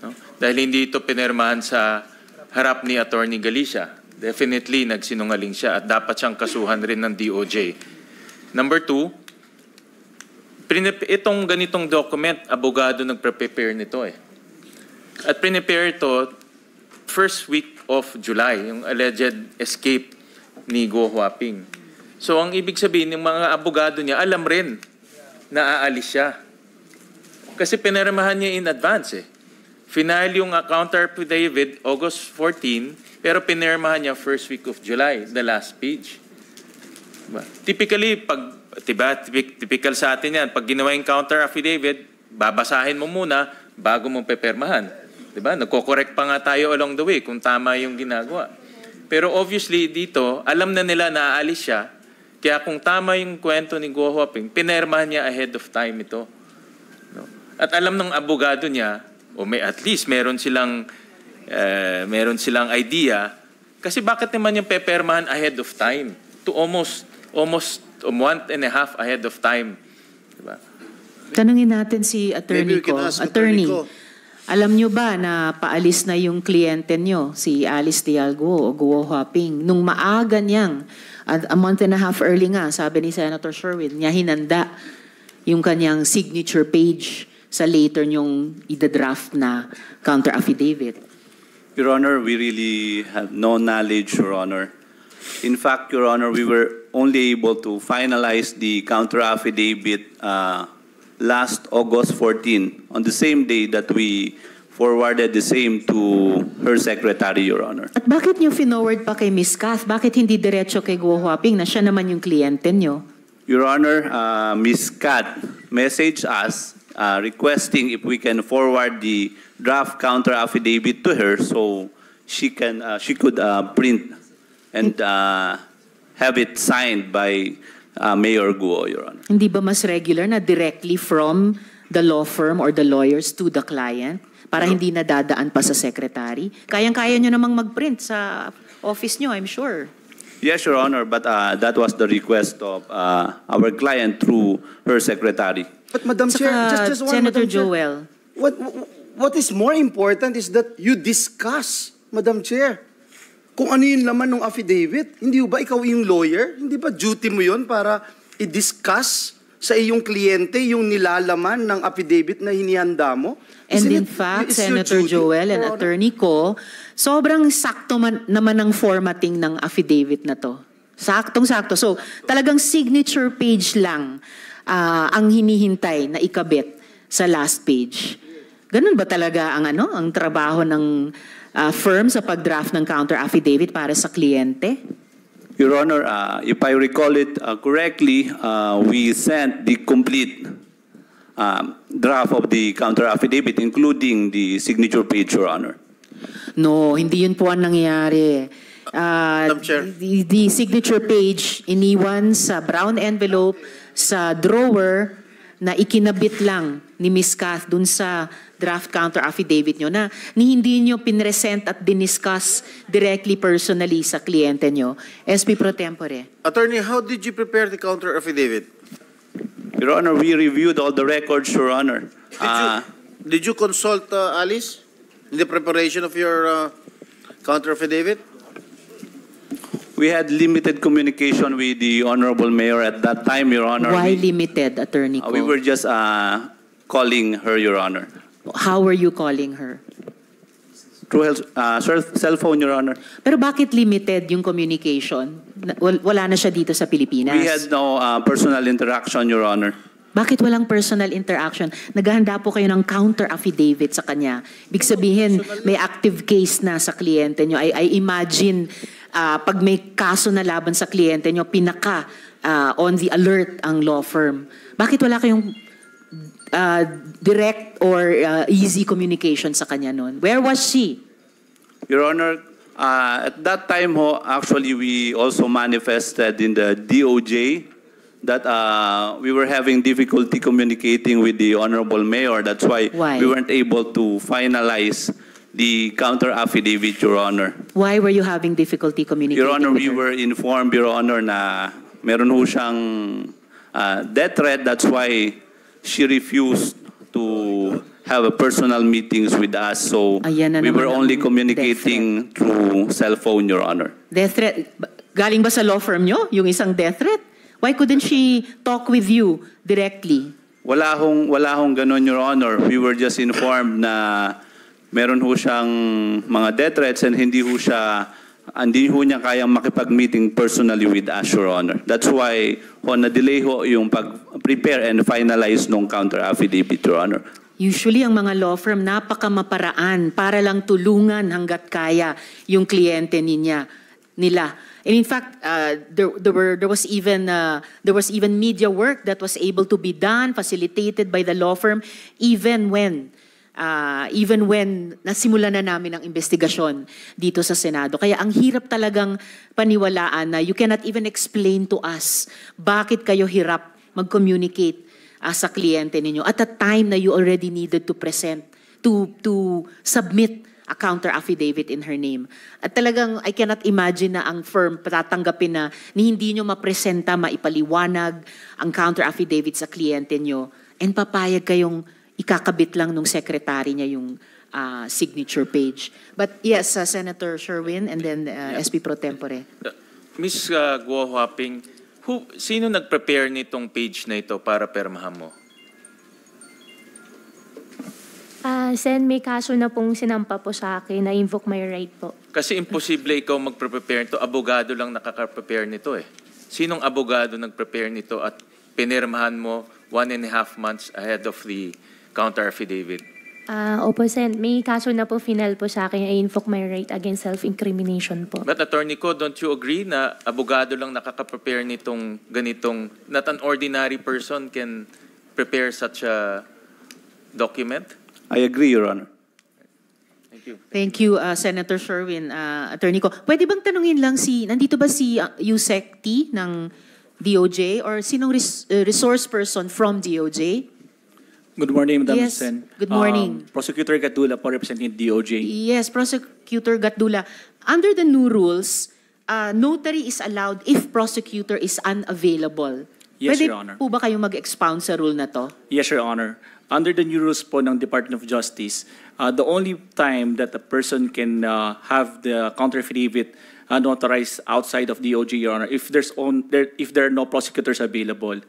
No? Dahil hindi ito pinermahan sa harap ni Attorney Galicia. Definitely, nagsinungaling siya at dapat siyang kasuhan rin ng DOJ. Number two, itong ganitong document, abogado nagpre-prepare nito eh. At prepare ito first week of July, yung alleged escape ni Guo Huaping. So ang ibig sabihin, yung mga abogado niya, alam rin na aalis siya. Kasi pinirmahan niya in advance eh. Final yung counter affidavit, August 14, pero pinirmahan niya first week of July, the last page. Diba? Typically, typical sa atin yan, pag ginawa yung counter affidavit, babasahin mo muna bago mo pepirmahan. Diba? Nagko-correct pa nga tayo along the way kung tama yung ginagawa. Pero obviously dito, alam na nila na aalis siya, kaya kung tama yung kwento ni Guo Huaping, pinirmahan niya ahead of time ito. No? At alam ng abogado niya, o may at least meron silang idea, kasi bakit naman yung pepirmahan ahead of time? To almost 1.5 ahead of time. Diba? Tanungin natin si attorney ko. Attorney, alam nyo ba na paalis na yung kliyente nyo, si Alice Dialgo o Guo Huaping? Nung maaga niyang, a month and a half early nga, sabi ni Senator Sherwin, niya hinanda yung kanyang signature page sa later nyong ida-draft na counter affidavit. Your Honor, we really have no knowledge, Your Honor. In fact, Your Honor, we were only able to finalize the counter affidavit last August 14, on the same day that we forwarded the same to her secretary, Your Honor. At bakit nyo finoward pa kay Ms. Kath? Bakit hindi diretso kay Guo Huaping na siya naman yung kliyente nyo? Your Honor, Ms. Kath messaged us requesting if we can forward the draft counter affidavit to her so she could print and have it signed by Mayor Guo, Your Honor. Hindi ba mas regular na directly from the law firm or the lawyers to the client para hindi na dadaan pa sa secretary? Kayang-kaya nyo namang mag-print sa office nyo, I'm sure. Yes, Your Honor, but that was the request of our client through her secretary. But Madam Chair, just one, Senator Madam Chair. Joel. What is more important is that you discuss, Madam Chair, kung ano yung laman ng affidavit. Hindi ba ikaw yung lawyer? Hindi ba duty mo yun para i-discuss sa iyong kliyente yung nilalaman ng affidavit na hinihanda mo? And in fact, Senator Joel and Attorney Ko, sobrang sakto naman ang formatting ng affidavit na to. Saktong-sakto. So, talagang signature page lang ang hinihintay na ikabit sa last page. Ganun ba talaga ang trabaho ng firm sa pag-draft ng counter affidavit para sa kliyente? Your Honor, if I recall it correctly, we sent the complete draft of the counter affidavit, including the signature page, Your Honor. No, hindi yun po ang nangyari. Madam Chair. The signature page iniwan sa brown envelope sa drawer na ikinabit lang ni Ms. Kath dun sa draft counter affidavit nyo na hindi nyo pinresent at diniscuss directly personally sa kliyente nyo. SP Pro Tempore. Attorney, how did you prepare the counter affidavit? Your Honor, we reviewed all the records, Your Honor. Did you consult Alice in the preparation of your counter affidavit? We had limited communication with the Honorable Mayor at that time, Your Honor. Why limited, Attorney Ko? We were just calling her, Your Honor. How were you calling her? Through cell phone, Your Honor. Pero bakit limited yung communication? Wala na siya dito sa Pilipinas. We had no personal interaction, Your Honor. Bakit walang personal interaction? Naghahanda po kayo ng counter affidavit sa kanya. Ibig sabihin, may active case na sa kliyente nyo. I imagine, pag may kaso na laban sa kliyente nyo, pinaka on the alert ang law firm. Bakit wala kayong direct or easy communication sa kanya noon? Where was she? Your Honor, at that time, actually, we also manifested in the DOJ that we were having difficulty communicating with the Honorable Mayor. That's why we weren't able to finalize the counter affidavit, Your Honor. Why were you having difficulty communicating Your Honor, with we her? were informed, Your Honor, na meron ho siyang death threat. That's why she refused to have a personal meetings with us. So we were only communicating through cell phone, Your Honor. Death threat? Galing ba sa law firm nyo, yung isang death threat? Why couldn't she talk with you directly? Wala hong ganun, Your Honor. We were just informed na meron ho siyang mga death threats and hindi ho niya kayang makipag-meeting personally with us, Your Honor. That's why na-delay ho yung pag-prepare and finalize nung counter affidavit, Your Honor. Usually, ang mga law firm, napakamaparaan para lang tulungan hanggat kaya yung kliyente nila. And in fact, there was even media work that was able to be done, facilitated by the law firm, even when nasimula na namin ang investigasyon dito sa Senado. Kaya ang hirap talagang paniwalaan na you cannot even explain to us bakit kayo hirap mag-communicate sa kliyente ninyo at a time na you already needed to present, to submit a counter affidavit in her name. At talagang I cannot imagine na ang firm tatanggapin na hindi nyo mapresenta, maipaliwanag ang counter affidavit sa kliyente nyo and papayag kayong ikakabit lang nung secretary niya yung signature page. But yes, Senator Sherwin and then SP Pro Tempore. Ms. Guo Huaping, sino nag-prepare nitong page na ito para permahan mo? Sen, may kaso na pong sinampa po sa akin. Na-invoke my right po. Kasi imposible ikaw mag-prepare nito. Abogado lang nakaka-prepare nito eh. Sinong abogado nag-prepare nito at pinirmahan mo 1.5 months ahead of the counter affidavit? Opo, Sen. May kaso na po final po sa akin. I invoke my right against self-incrimination po. But Attorney Ko, don't you agree na abogado lang nakaka-prepare nitong ganitong, not an ordinary person can prepare such a document? I agree, Your Honor. Thank you. Thank you, Senator Sherwin. Attorney Ko, pwede bang tanungin lang nandito ba si Yusek T ng DOJ or sinong resource person from DOJ? Good morning, Madam Yes, Sen. good morning. Prosecutor Gatdula po representing DOJ. Yes, Prosecutor Gatdula. Under the new rules, notary is allowed if prosecutor is unavailable. Yes, Pwede Your Honor. po ba kayong mag-expound sa rule na to? Yes, Your Honor. Under the new rules po ng Department of Justice, the only time that a person can have the counter affidavit notarized outside of DOJ, Your Honor, if there are no prosecutors available.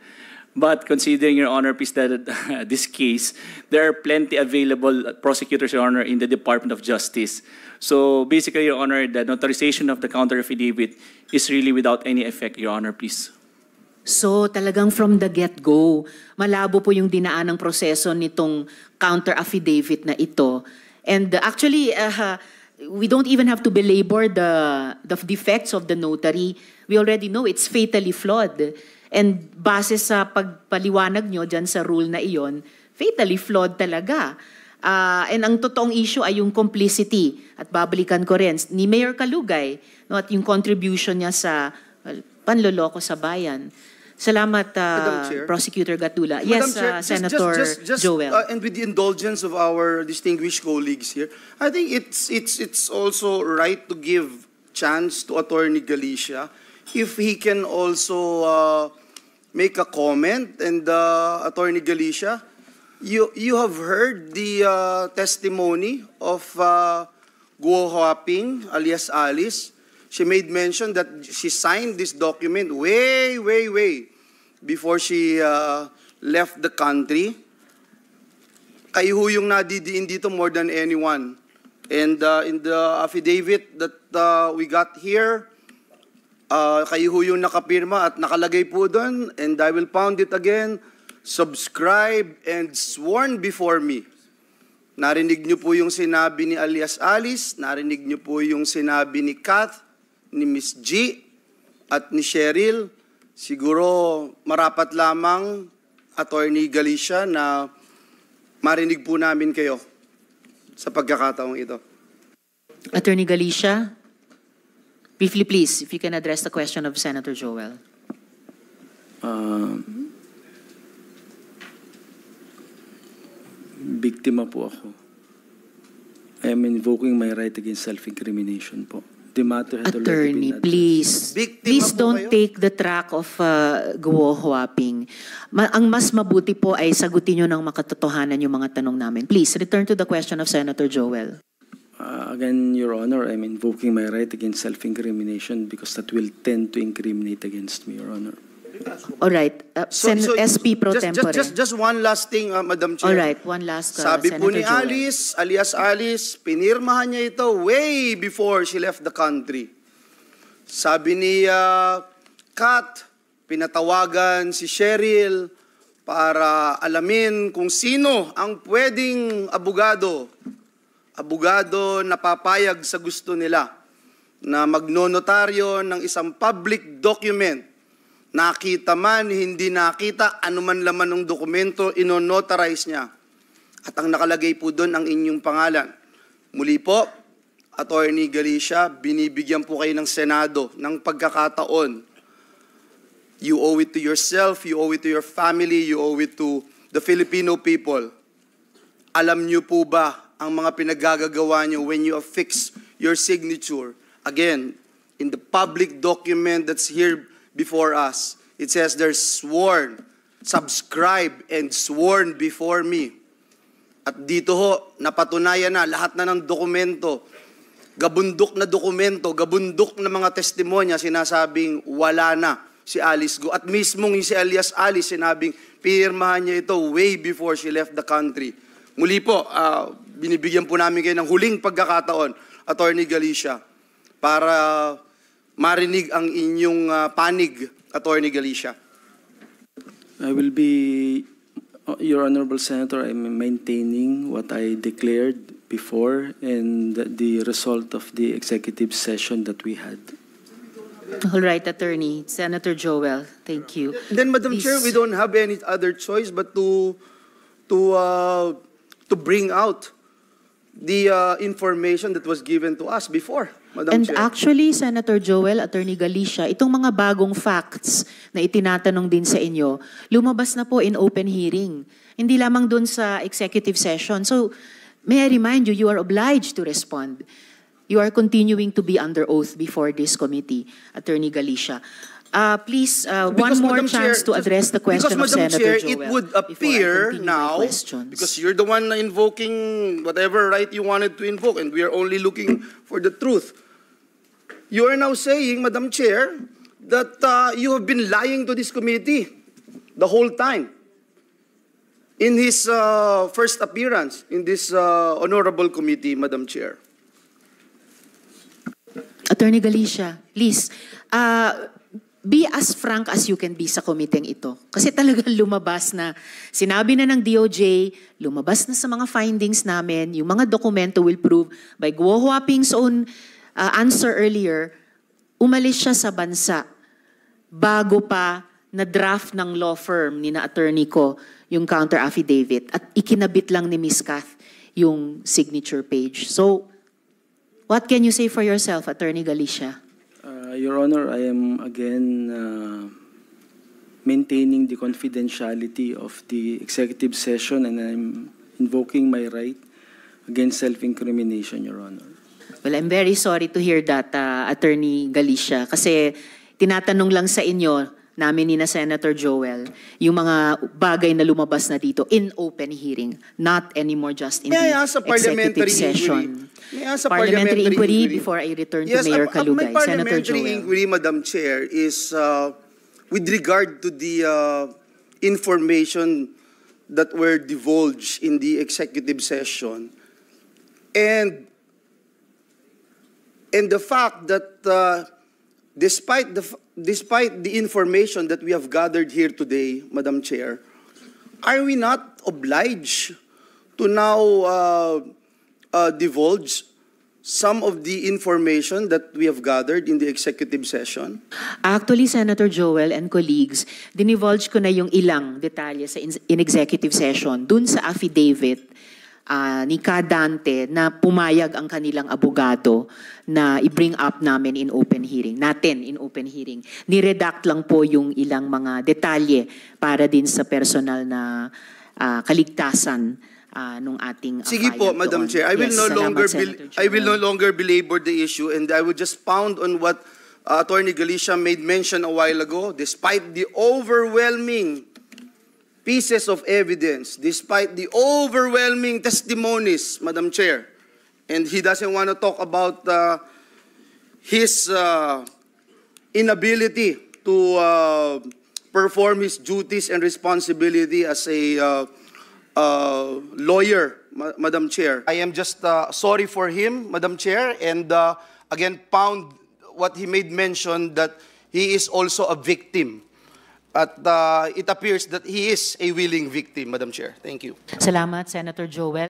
But considering, Your Honor, please, that this case, there are plenty available prosecutors, Your Honor, in the Department of Justice. So basically, Your Honor, the notarization of the counter affidavit is really without any effect, Your Honor, please. So talagang from the get-go, malabo po yung dinaan ng proseso nitong counter affidavit na ito. And actually, we don't even have to belabor the defects of the notary. We already know it's fatally flawed. And base sa pagpaliwanag nyo dyan sa rule na iyon, fatally flawed talaga. And ang totoong issue ay yung complicity. At babalikan ko rin ni Mayor Kalugay, no, at yung contribution niya sa panloloko sa bayan. Salamat, Prosecutor Gatula. Yes, Chair, Senator Joel. And with the indulgence of our distinguished colleagues here, I think it's also right to give chance to Attorney Galicia if he can also make a comment. And Attorney Galicia, you have heard the testimony of Guo Huaping alias Alice. She made mention that she signed this document way before she left the country. Kayo ho yung nadidiin dito more than anyone. And in the affidavit that we got here, kayo ho yung nakapirma at nakalagay po doon, and I will pound it again, subscribe and sworn before me. Narinig niyo po yung sinabi ni alias Alice, narinig niyo po yung sinabi ni Kath, ni Miss G, at ni Cheryl. Siguro marapat lamang, Attorney Galicia, na marinig po namin kayo sa pagkakataong ito. Attorney Galicia, briefly please, if you can address the question of Senator Joel. Biktima po ako. I am invoking my right against self-incrimination po. The matter had Attorney, please don't take the track of Guo Huaping. Ang mas mabuti po ay sagutin nyo ng makatotohanan yung mga tanong namin. Please, return to the question of Senator Joel. Again, Your Honor, I'm invoking my right against self-incrimination because that will tend to incriminate against me, Your Honor. All right. SP Pro Tempore. Just one last thing, Madam Chair. All right, one last, Sabi Senator po ni Joel. Alice, alias Alice, pinirmahan niya ito way before she left the country. Sabi ni Kat, pinatawagan si Cheryl para alamin kung sino ang pwedeng abogado na papayag sa gusto nila na magnonotaryo ng isang public document. Nakita man, hindi nakita, anuman laman ng dokumento, inonotarize niya. At ang nakalagay po doon ang inyong pangalan. Muli po, Attorney Galicia, binibigyan po kayo ng Senado ng pagkakataon. You owe it to yourself, you owe it to your family, you owe it to the Filipino people. Alam niyo po ba ang mga pinagagagawa niyo when you affix your signature? Again, in the public document that's here before us, it says there's sworn, subscribed, and sworn before me. At dito ho, napatunayan na lahat na ng dokumento, gabundok na dokumento, gabundok na mga testimonya, sinasabing wala na si Alice Go. At mismong si alias Alice, sinabing pirmahan niya ito way before she left the country. Muli po, binibigyan po namin kayo ng huling pagkakataon, Attorney Galicia, para marinig ang inyong panig, Attorney Galicia. I will be, Your Honorable Senator, I'm maintaining what I declared before and the result of the executive session that we had. All right, Attorney. Senator Joel, thank you. Then, Madam Please. Chair, we don't have any other choice but to bring out the information that was given to us before, Madam And Chair. actually, Senator Joel, Attorney Galicia, itong mga bagong facts na itinatanong din sa inyo, lumabas na po in open hearing. Hindi lamang dun sa executive session. So, may I remind you, you are obliged to respond. You are continuing to be under oath before this committee, Attorney Galicia. Please, one more Madam chance Chair, to address the question of Madam Senator Chair, Joel. it would before I appear continue my now, questions. because you're the one invoking whatever right you wanted to invoke, and we are only looking for the truth. You are now saying, Madam Chair, that you have been lying to this committee the whole time. In his first appearance in this honorable committee, Madam Chair. Attorney Galicia, please, be as frank as you can be sa komiteng ito. Kasi talagang lumabas na, sinabi na ng DOJ, lumabas na sa mga findings namin, yung mga dokumento will prove by Guo Huaping's own answer earlier, umalis siya sa bansa bago pa na draft ng law firm ni na attorney ko yung counter affidavit at ikinabit lang ni Ms. Kath yung signature page. So, what can you say for yourself, Attorney Galicia? Your Honor, I am again maintaining the confidentiality of the executive session and I'm invoking my right against self-incrimination, Your Honor. Well, I'm very sorry to hear that, Attorney Galicia, kasi tinatanong lang sa inyo namin ni na Senator Joel yung mga bagay na lumabas na dito in open hearing, not anymore just in the executive session. May I ask a Parliamentary inquiry before I return to Mayor Kalugay. My Senator parliamentary Joel. inquiry, Madam Chair, is with regard to the information that were divulged in the executive session and the fact that despite the information that we have gathered here today, Madam Chair, are we not obliged to now divulge some of the information that we have gathered in the executive session? Actually, Senator Joel and colleagues, dinivulge ko na yung ilang detalye sa in executive session dun sa affidavit ni Kadante na pumayag ang kanilang abogado na i-bring up namin in open hearing. Niredact lang po yung ilang mga detalye para din sa personal na kaligtasan nung ating Sige po, Madam Chair. I will no longer belabor the issue and I will just pound on what Attorney Galicia made mention a while ago. Despite the overwhelming pieces of evidence, despite the overwhelming testimonies, Madam Chair, and he doesn't want to talk about his inability to perform his duties and responsibility as a lawyer, Madam Chair. I am just sorry for him, Madam Chair, and again pound what he made mention that he is also a victim. At it appears that he is a willing victim, Madam Chair. Thank you. Salamat, Senator Joel.